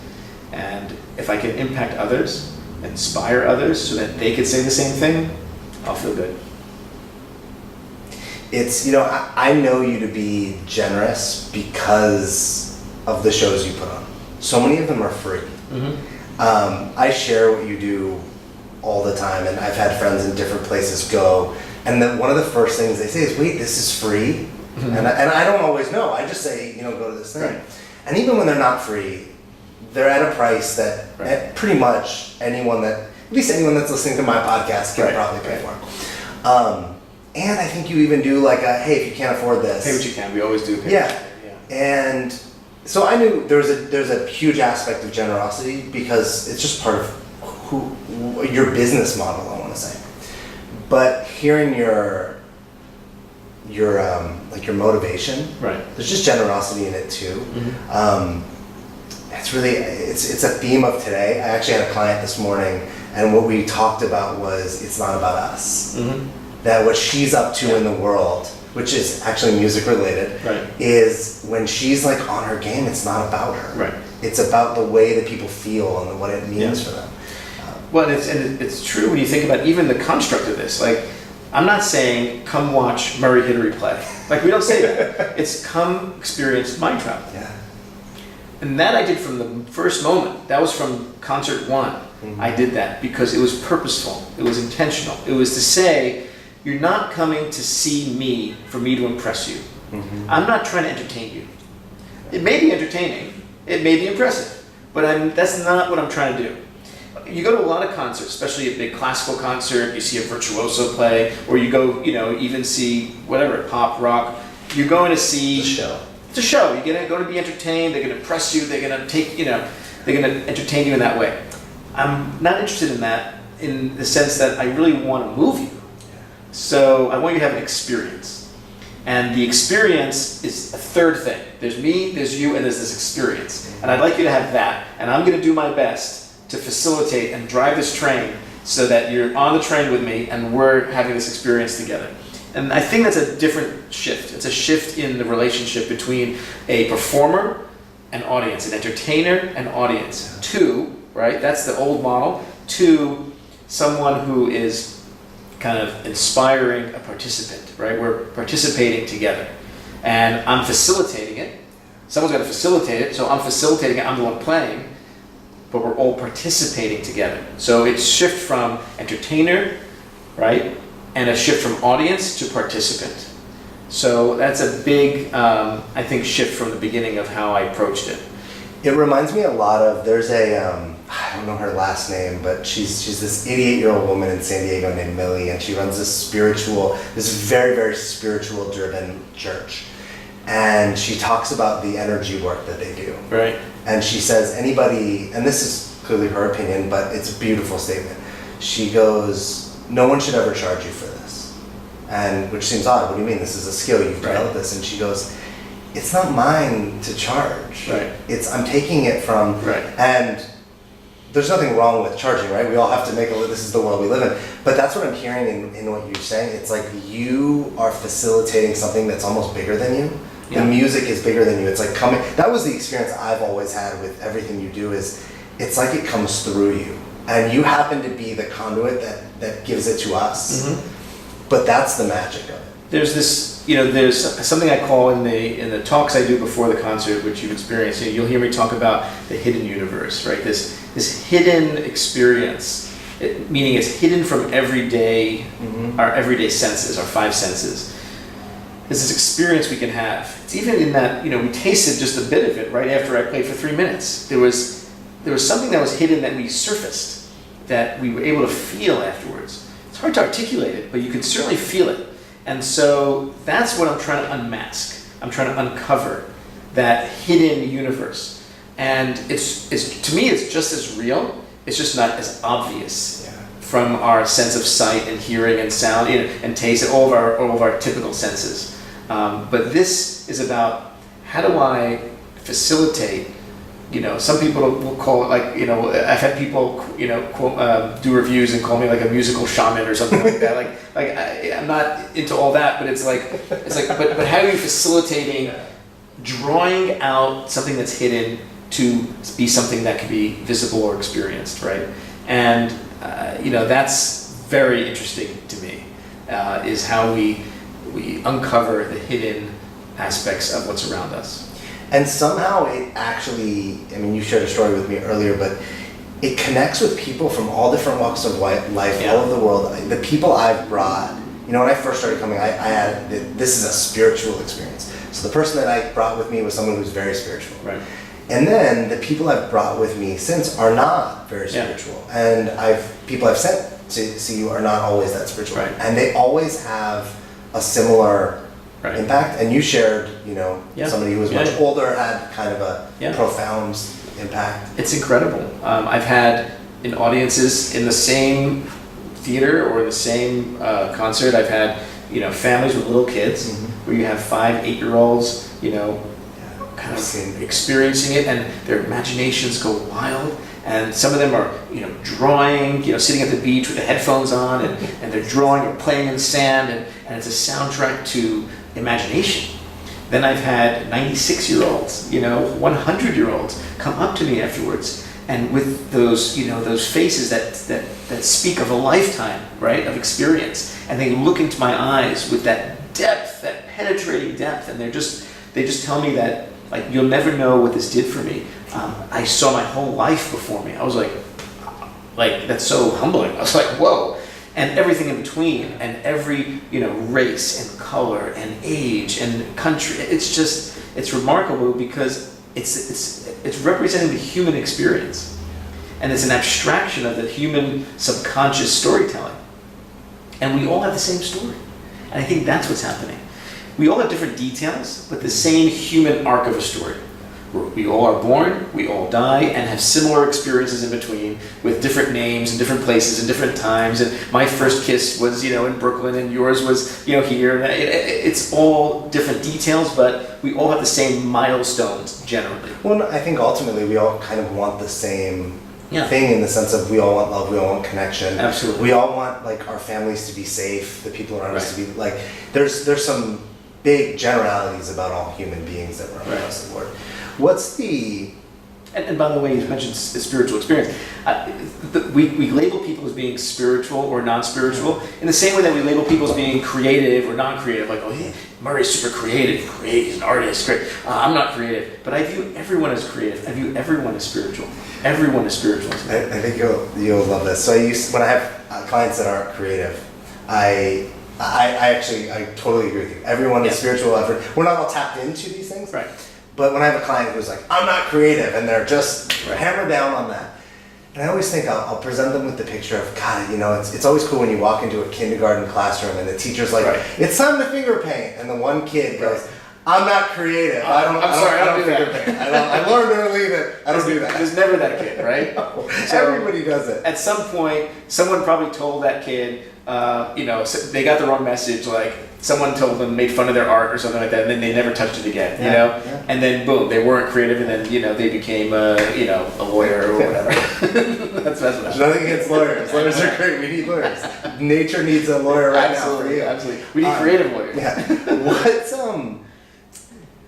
S2: And if I can impact others, inspire others so that they could say the same thing, I'll feel good.
S1: It's, I know you to be generous because of the shows you put on. So many of them are free. Mm-hmm. I share what you do all the time, and I've had friends in different places go, and then one of the first things they say is, wait, this is free? Mm-hmm. And I don't always know. I just say, go to this thing. Right. And even when they're not free, they're at a price that pretty much at least anyone that's listening to my podcast can probably pay for. And I think you even do like hey, if you can't afford this,
S2: pay what you can. We always do.
S1: Yeah. And so I knew there's a huge aspect of generosity because it's just part of your business model, I want to say. But hearing your motivation, right? There's just generosity in it too. Mm-hmm. It's a theme of today. I actually had a client this morning, and what we talked about was it's not about us. Mm-hmm. That what she's up to in the world, which is actually music related, right, is when she's like on her game, it's not about her. Right. It's about the way that people feel and what it means for them.
S2: Well, it's true when you think about even the construct of this. Like, I'm not saying come watch Murray Hidary play. Like, we don't say that. It's come experience MindTravel. Yeah. And that I did from the first moment. That was from concert one. Mm-hmm. I did that because it was purposeful. It was intentional. It was to say, you're not coming to see me for me to impress you. Mm-hmm. I'm not trying to entertain you. It may be entertaining. It may be impressive. But that's not what I'm trying to do. You go to a lot of concerts, especially a big classical concert, you see a virtuoso play, or you go, even see whatever, pop, rock. You're going to see...
S1: It's a show.
S2: It's a show. You're going to be entertained. They're going to impress you. They're going to they're going to entertain you in that way. I'm not interested in that in the sense that I really want to move you. So I want you to have an experience. And the experience is a third thing. There's me, there's you, and there's this experience. And I'd like you to have that. And I'm going to do my best to facilitate and drive this train so that you're on the train with me and we're having this experience together. And I think that's a different shift. It's a shift in the relationship between a performer and audience, an entertainer and audience. Two, right? That's the old model. Two, someone who is kind of inspiring a participant, right? We're participating together. And I'm facilitating it. Someone's got to facilitate it, so I'm facilitating it, I'm the one playing, but we're all participating together. So it's shift from entertainer, right? And a shift from audience to participant. So that's a big, I think, shift from the beginning of how I approached it.
S1: It reminds me a lot of, there's a, I don't know her last name, but she's this 88-year-old woman in San Diego named Millie, and she runs this very, very spiritual driven church. And she talks about the energy work that they do.
S2: Right.
S1: And she says anybody, and this is clearly her opinion, but it's a beautiful statement. She goes, no one should ever charge you for this. And which seems odd. What do you mean? This is a skill. You've developed this. And she goes, it's not mine to charge.
S2: Right.
S1: I'm taking it from, and there's nothing wrong with charging, right? We all have to make this is the world we live in. But that's what I'm hearing in what you're saying. It's like you are facilitating something that's almost bigger than you. Yeah. The music is bigger than you. It's like coming, that was the experience I've always had with everything you do is, it's like it comes through you. And you happen to be the conduit that gives it to us. Mm-hmm. But that's the magic of it.
S2: There's this, there's something I call in the talks I do before the concert, which you've experienced. You'll hear me talk about the hidden universe, right? This hidden experience, meaning it's hidden from everyday, our everyday senses, our five senses. There's this experience we can have. It's even in that, we tasted just a bit of it right after I played for 3 minutes. There was something that was hidden that we surfaced, that we were able to feel afterwards. It's hard to articulate it, but you can certainly feel it. And so that's what I'm trying to unmask. I'm trying to uncover that hidden universe. And it's to me, it's just as real. It's just not as obvious from our sense of sight and hearing and sound and taste and all of our typical senses. But this is about how do I facilitate. Some people will call it I've had people do reviews and call me like a musical shaman or something like that. I'm not into all that, but it's like but how are you facilitating drawing out something that's hidden to be something that can be visible or experienced, right? And that's very interesting to me. Is how we uncover the hidden aspects of what's around us.
S1: And somehow it actually, you shared a story with me earlier, but it connects with people from all different walks of life, all over the world. The people I've brought, when I first started coming, I had, this is a spiritual experience. So the person that I brought with me was someone who's very spiritual.
S2: Right.
S1: And then the people I've brought with me since are not very spiritual. And people I've sent to see you are not always that spiritual.
S2: Right.
S1: And they always have a similar impact. And you shared, somebody who was much older had kind of a profound impact.
S2: It's incredible. I've had in audiences in the same theater or the same concert, I've had families with little kids where you have 5-8-year-olds, kind of experiencing it, and their imaginations go wild. And some of them are, drawing, sitting at the beach with the headphones on, and they're drawing or playing in sand, and it's a soundtrack to imagination. Then I've had 96-year-olds, 100-year-olds come up to me afterwards, and with those, those faces that speak of a lifetime, right, of experience, and they look into my eyes with that depth, that penetrating depth, and they just tell me that, you'll never know what this did for me. I saw my whole life before me. I was like that's so humbling. I was like, whoa. And everything in between, and every, race and color and age and country. It's remarkable because it's representing the human experience. And it's an abstraction of the human subconscious storytelling. And we all have the same story. And I think that's what's happening. We all have different details, but the same human arc of a story. We all are born, we all die, and have similar experiences in between with different names and different places and different times. And my first kiss was, in Brooklyn, and yours was, here. It's all different details, but we all have the same milestones generally.
S1: Well, I think ultimately we all kind of want the same thing, in the sense of we all want love, we all want connection.
S2: Absolutely.
S1: We all want like our families to be safe, the people around us to be like. There's some big generalities about all human beings that run across the board. What's the...
S2: And by the way, you mentioned spiritual experience. We label people as being spiritual or non-spiritual in the same way that we label people as being creative or non-creative. Like, Murray's super creative, he's an artist, great. I'm not creative. But I view everyone as creative. I view everyone as spiritual. Everyone is spiritual.
S1: I think you'll love this. So when I have clients that aren't creative, I totally agree with you. Everyone is spiritual. We're not all tapped into these things.
S2: Right.
S1: But when I have a client who's like, I'm not creative, and they're just hammered down on that, and I always think I'll present them with the picture of, God, it's always cool when you walk into a kindergarten classroom and the teacher's like, it's time to finger paint, and the one kid goes, I'm not creative. I don't finger paint. I learned early that I don't do that.
S2: There's never that kid, right?
S1: So everybody does it.
S2: At some point, someone probably told that kid, they got the wrong message, like someone told them, made fun of their art or something like that, and then they never touched it again, And then boom, they weren't creative, and then, they became, a lawyer or whatever. that's what
S1: Nothing against lawyers. Lawyers are great. We need lawyers. Nature needs a lawyer right now for you.
S2: Absolutely. We need creative lawyers.
S1: Yeah. What's,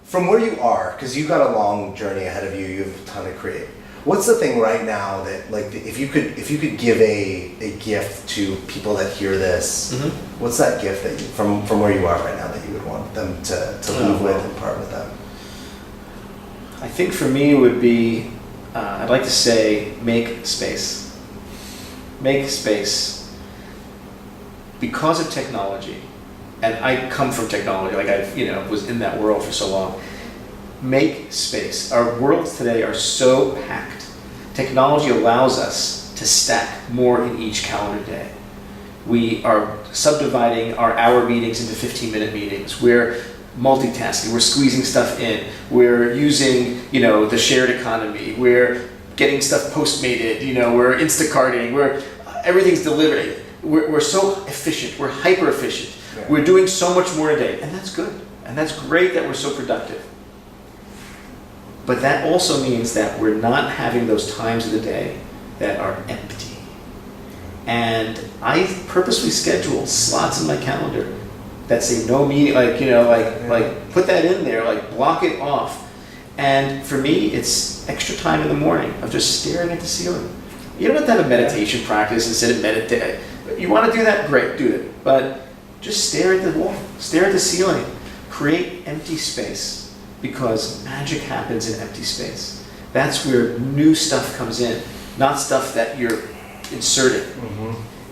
S1: from where you are, because you've got a long journey ahead of you, you have a ton of creative. What's the thing right now that, like, if you could give a gift to people that hear this, what's that gift that you, from where you are right now, that you would want them to leave with and part with them?
S2: I think for me it would be, I'd like to say, make space. Make space. Because of technology, and I come from technology, like I was in that world for so long. Make space. Our worlds today are so packed. Technology allows us to stack more in each calendar day. We are subdividing our hour meetings into 15-minute meetings. We're multitasking. We're squeezing stuff in. We're using, the shared economy. We're getting stuff postmated. We're Instacarting. Everything's delivered. We're so efficient. We're hyper efficient. Yeah. We're doing so much more a day, and that's good. And that's great that we're so productive. But that also means that we're not having those times of the day that are empty. And I purposely schedule slots in my calendar that say no meeting, like put that in there, like block it off. And for me, it's extra time in the morning of just staring at the ceiling. You don't have to have a meditation practice and sit and meditate. You want to do that? Great, do it. But just stare at the wall, stare at the ceiling, create empty space. Because magic happens in empty space. That's where new stuff comes in, not stuff that you're inserting.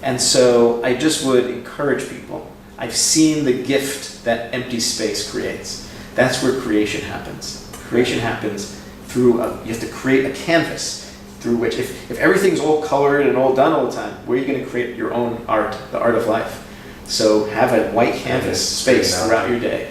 S2: And so I just would encourage people. I've seen the gift that empty space creates. That's where creation happens. Creation happens through, you have to create a canvas through which, if everything's all colored and all done all the time, where are you going to create your own art, the art of life? So have a white canvas space throughout your day.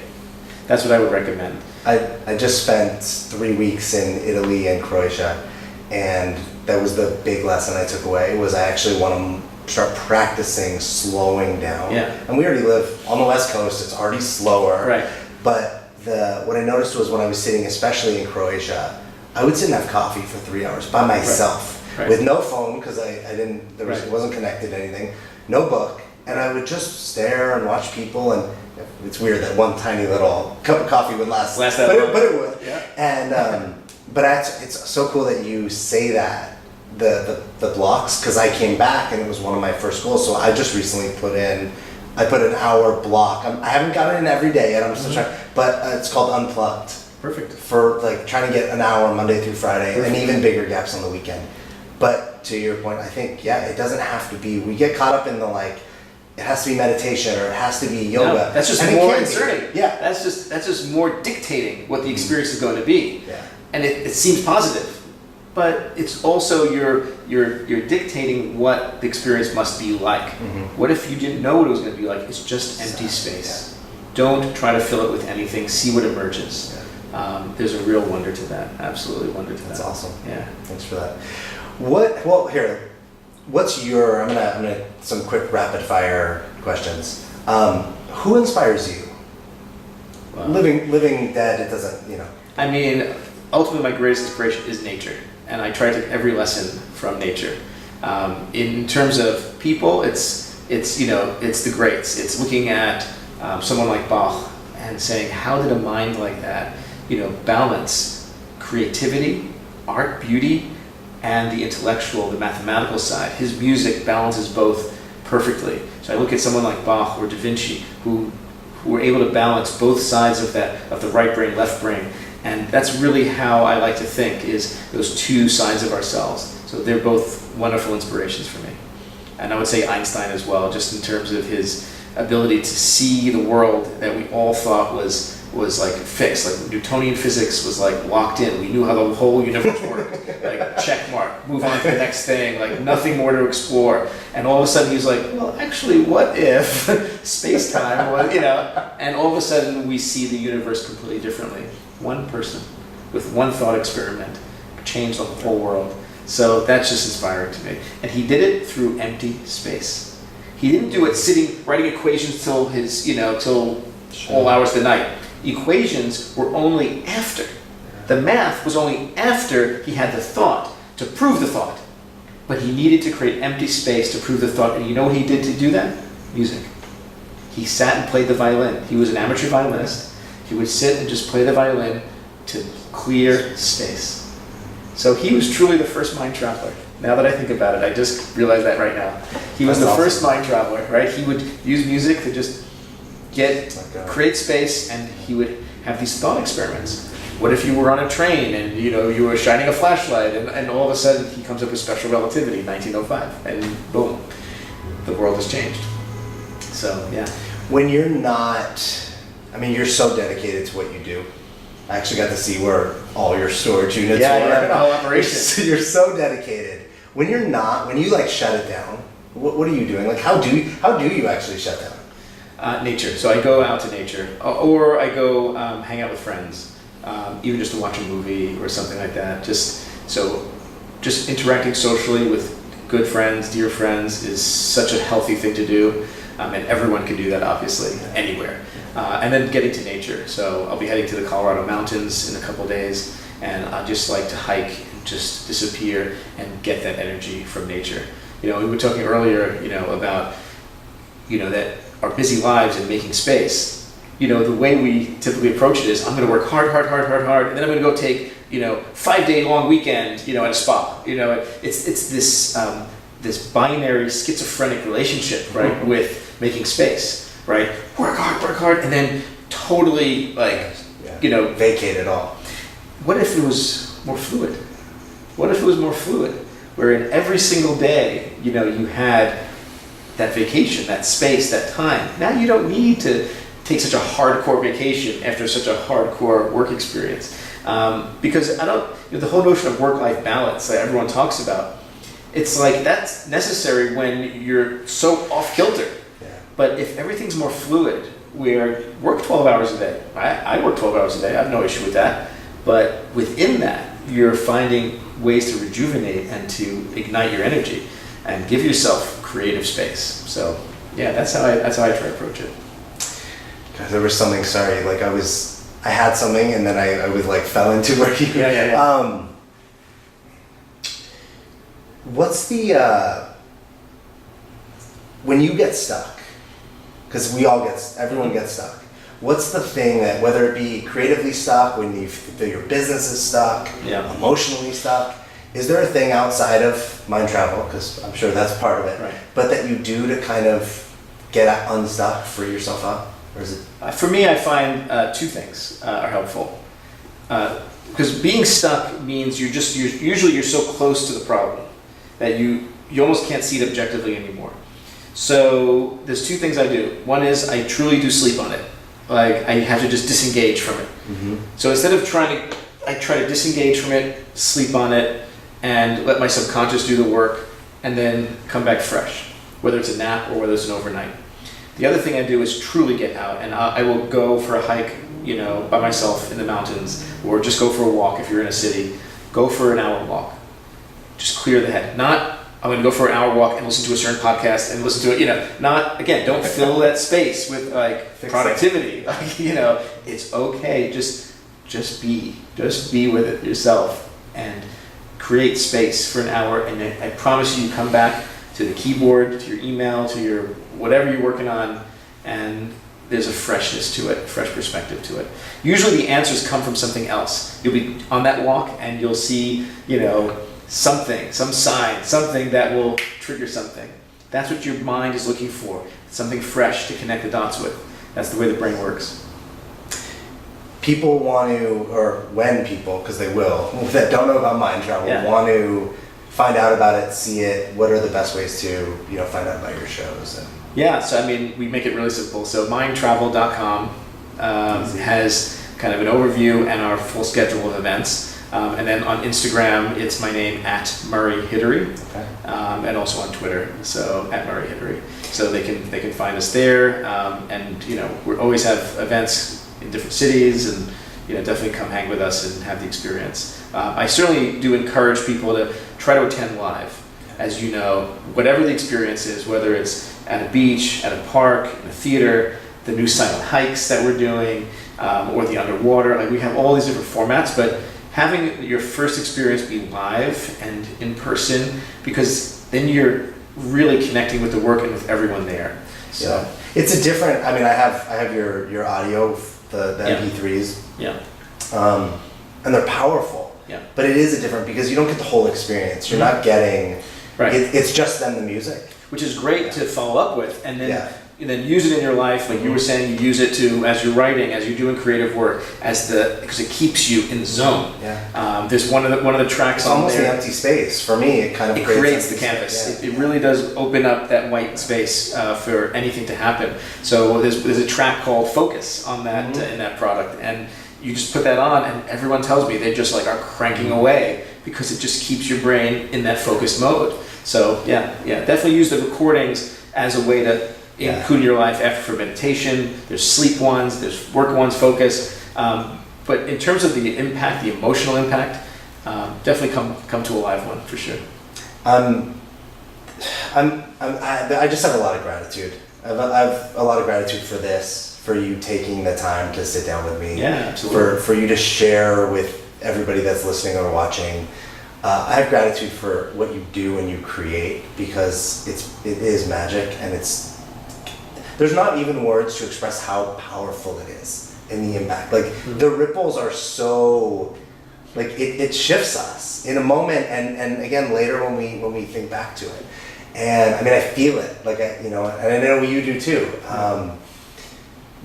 S2: That's what I would recommend.
S1: I just spent 3 weeks in Italy and Croatia, and that was the big lesson I took away, was I actually want to start practicing slowing down.
S2: Yeah.
S1: And we already live on the West Coast, it's already slower.
S2: Right.
S1: But what I noticed was when I was sitting, especially in Croatia, I would sit and have coffee for 3 hours by myself, with no phone, because it wasn't connected to anything, no book, and I would just stare and watch people, and it's weird that one tiny little cup of coffee would last that long. But it would. Yeah. And but it's so cool that you say that, the blocks, because I came back and it was one of my first goals. So I just recently put an hour block. I haven't got it in every day yet. I'm still trying, but it's called Unplugged.
S2: Perfect.
S1: For like trying to get an hour Monday through Friday. Perfect. And even bigger gaps on the weekend. But to your point, I think it doesn't have to be. We get caught up in the it has to be meditation or it has to be yoga.
S2: No, that's just more inserting. Yeah. That's just more dictating what the experience is going to be.
S1: Yeah.
S2: And it seems positive, but it's also you're dictating what the experience must be like. What if you didn't know what it was going to be like? It's just empty space. Yeah. Don't try to fill it with anything. See what emerges. there's a real wonder to that. Absolutely wonder to that.
S1: That's awesome.
S2: Yeah.
S1: Thanks for that. What's your, I'm gonna some quick rapid fire questions. Who inspires you?
S2: Wow.
S1: Living, dead, it doesn't,
S2: I mean, ultimately my greatest inspiration is nature, and I try to take every lesson from nature. In terms of people, it's the greats. It's looking at someone like Bach and saying, how did a mind like that, balance creativity, art, beauty, and the intellectual, the mathematical side. His music balances both perfectly. So I look at someone like Bach or Da Vinci, who were able to balance both sides of the right brain, left brain. And that's really how I like to think, is those two sides of ourselves. So they're both wonderful inspirations for me. And I would say Einstein as well, just in terms of his ability to see the world that we all thought was like fixed. Like Newtonian physics was like locked in. We knew how the whole universe worked. Like check mark, move on to the next thing, like nothing more to explore. And all of a sudden he was like, well, actually, what if space-time was, and all of a sudden we see the universe completely differently. One person with one thought experiment changed the whole world. So that's just inspiring to me. And he did it through empty space. He didn't do it sitting, writing equations till all hours of the night. Equations were only after. The math was only after he had the thought to prove the thought. But he needed to create empty space to prove the thought. And you know what he did to do that? Music. He sat and played the violin. He was an amateur violinist. He would sit and just play the violin to clear space. So he was truly the first mind traveler. Now that I think about it, I just realized that right now. He was the first mind traveler, right? He would use music to just create space, and he would have these thought experiments. What if you were on a train and you were shining a flashlight, and all of a sudden he comes up with special relativity in 1905, and boom, the world has changed. So yeah.
S1: When you're not, you're so dedicated to what you do. I actually got to see where all your storage units were.
S2: Yeah, the whole operation.
S1: You're so dedicated. When you shut it down, what are you doing? Like how do you actually shut down?
S2: Nature. So I go out to nature, or I go hang out with friends, even just to watch a movie or something like that. Just interacting socially with good friends, dear friends, is such a healthy thing to do, and everyone can do that, obviously, anywhere. And then getting to nature. So I'll be heading to the Colorado mountains in a couple days, and I just like to hike and just disappear and get that energy from nature. We were talking earlier, about, that our busy lives and making space. The way we typically approach it is, I'm going to work hard, and then I'm going to go take, 5-day long weekend, at a spa. It's this binary schizophrenic relationship, right, with making space. Right? Work hard, and then totally
S1: vacate it all.
S2: What if it was more fluid? Where in every single day, you had that vacation, that space, that time. Now you don't need to take such a hardcore vacation after such a hardcore work experience. Because the whole notion of work-life balance that everyone talks about, it's like that's necessary when you're so off-kilter. But if everything's more fluid, where work 12 hours a day, I work 12 hours a day, I have no issue with that. But within that, you're finding ways to rejuvenate and to ignite your energy and give yourself creative space. So yeah, that's how I try to approach it.
S1: God, there was something, I had something and then I was fell into where you...
S2: Yeah.
S1: What's the... when you get stuck, because everyone gets stuck. What's the thing that, whether it be creatively stuck, when you feel your business is stuck, emotionally stuck, is there a thing outside of MindTravel, because I'm sure that's part of it,
S2: right,
S1: but that you do to kind of get unstuck, free yourself up? Or is it?
S2: For me, I find two things are helpful. Because being stuck means usually you're so close to the problem that you almost can't see it objectively anymore. So there's two things I do. One is I truly do sleep on it. Like I have to just disengage from it. Mm-hmm. So instead of I try to disengage from it, sleep on it, and let my subconscious do the work, and then come back fresh, whether it's a nap or whether it's an overnight. The other thing I do is truly get out, and I will go for a hike by myself in the mountains, or just go for a walk if you're in a city. Go for an hour walk. Just clear the head. Not, I'm going to go for an hour walk and listen to a certain podcast and listen to it, not, again, don't fill that space with productivity. It's okay. Just be with it yourself and create space for an hour. And I promise you come back to the keyboard, to your email, to your whatever you're working on, and there's a freshness to it, a fresh perspective to it. Usually the answers come from something else. You'll be on that walk and you'll see, something, some sign, something that will trigger something. That's what your mind is looking for, something fresh to connect the dots with. That's the way the brain works.
S1: People want to, or when people, because they will, that don't know about MindTravel, want to find out about it, see it, what are the best ways to, find out about your shows?
S2: So we make it really simple. So MindTravel.com has kind of an overview and our full schedule of events. And then on Instagram, it's my name @Murray Hidary, and also on Twitter, so @Murray Hidary. So they can find us there, and we always have events in different cities, and definitely come hang with us and have the experience. I certainly do encourage people to try to attend live, as you know, whatever the experience is, whether it's at a beach, at a park, in a theater, the new silent hikes that we're doing, or the underwater. We have all these different formats, but having your first experience be live and in person, because then you're really connecting with the work and with everyone there. So
S1: it's a different. I have your audio, the MP3s. And they're powerful. But it is a different, because you don't get the whole experience. You're not getting. Right. It's just then the music,
S2: which is great to follow up with, and then use it in your life, like you were saying. You use it to, as you're writing, as you're doing creative work, because it keeps you in the zone. There's one of the tracks.
S1: It's almost an empty space for me. It kind of
S2: creates the canvas. It really does open up that white space for anything to happen. So there's a track called Focus on that in that product, and you just put that on, and everyone tells me they just are cranking away, because it just keeps your brain in that focused mode. So definitely use the recordings as a way to include in your life after for meditation. There's sleep ones, there's work ones, focus. But in terms of the impact, the emotional impact, definitely come to a live one for sure.
S1: I just have a lot of gratitude. I have a lot of gratitude for this, for you taking the time to sit down with me.
S2: Yeah, absolutely.
S1: For you to share with everybody that's listening or watching. I have gratitude for what you do when you create, because it is magic, and there's not even words to express how powerful it is in the impact. The ripples are so, it shifts us in a moment, and again later when we think back to it. And I feel it, and I know you do too.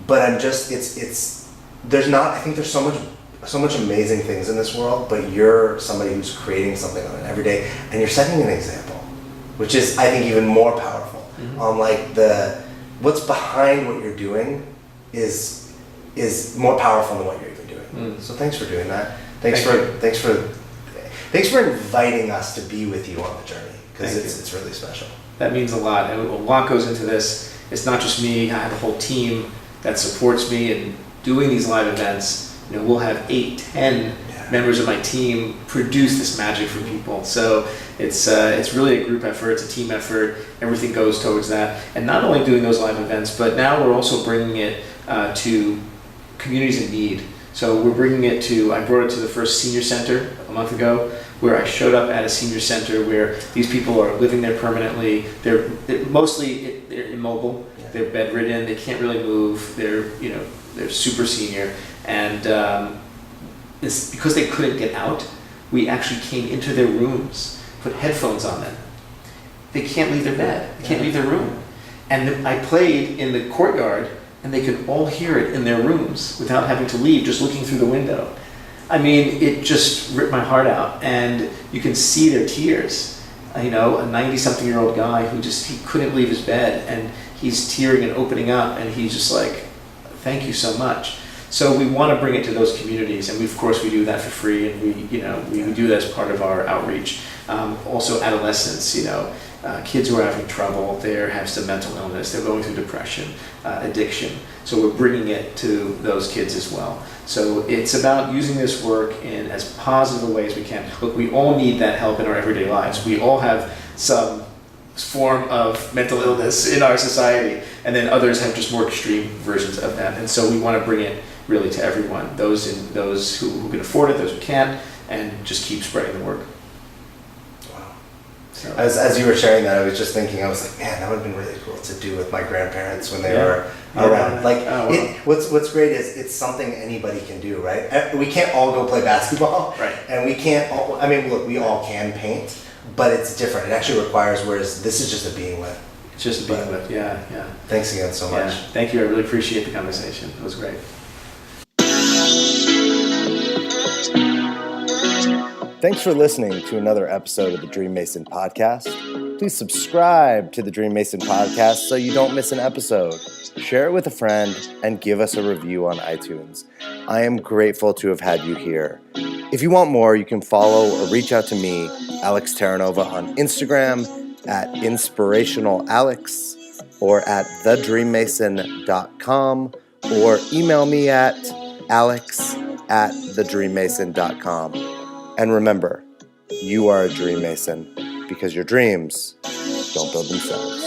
S1: But I'm just, I think there's so much amazing things in this world, but you're somebody who's creating something on it every day, and you're setting an example, which is, I think, even more powerful. What's behind what you're doing is more powerful than what you're even doing. So thanks for doing that. Thanks for inviting us to be with you on the journey, because it's really special.
S2: That means a lot, and a lot goes into this. It's not just me. I have a whole team that supports me in doing these live events. We'll have 8-10 members of my team produce this magic for people. So it's really a group effort. It's a team effort. Everything goes towards that. And not only doing those live events, but now we're also bringing it to communities in need. So we're bringing it to, I brought it to the first senior center a month ago, where I showed up at a senior center where these people are living there permanently. They're mostly immobile. They're bedridden. They can't really move. They're super senior. And it's because they couldn't get out, we actually came into their rooms, put headphones on them. They can't leave their bed. They can't leave their room. And I played in the courtyard, and they could all hear it in their rooms without having to leave, just looking through the window. It just ripped my heart out, and you can see their tears. A 90-something-year-old guy who he couldn't leave his bed, and he's tearing and opening up, and he's just like, thank you so much. So we want to bring it to those communities, and of course we do that for free, and we do that as part of our outreach. Also adolescents, kids who are having trouble, they have some mental illness, they're going through depression, addiction. So we're bringing it to those kids as well. So it's about using this work in as positive a way as we can. Look, we all need that help in our everyday lives. We all have some form of mental illness in our society, and then others have just more extreme versions of that. And so we want to bring it really to everyone, those who can afford it, those who can't, and just keep spreading the word. So.
S1: As you were sharing that, I was just thinking, I was like, man, that would have been really cool to do with my grandparents when they were around. Like, what's great is it's something anybody can do, right? We can't all go play basketball,
S2: right?
S1: And we can't all, look, we all can paint, but it's different. It actually requires, whereas this is just a being with.
S2: It's just a being with, yeah.
S1: Thanks again so much.
S2: Thank you, I really appreciate the conversation. It was great.
S1: Thanks for listening to another episode of the Dream Mason podcast. Please subscribe to the Dream Mason podcast so you don't miss an episode. Share it with a friend and give us a review on iTunes. I am grateful to have had you here. If you want more, you can follow or reach out to me, Alex Terranova, on Instagram at inspirationalalex or at thedreammason.com, or email me at alex@thedreammason.com. And remember, you are a dream mason because your dreams don't build themselves.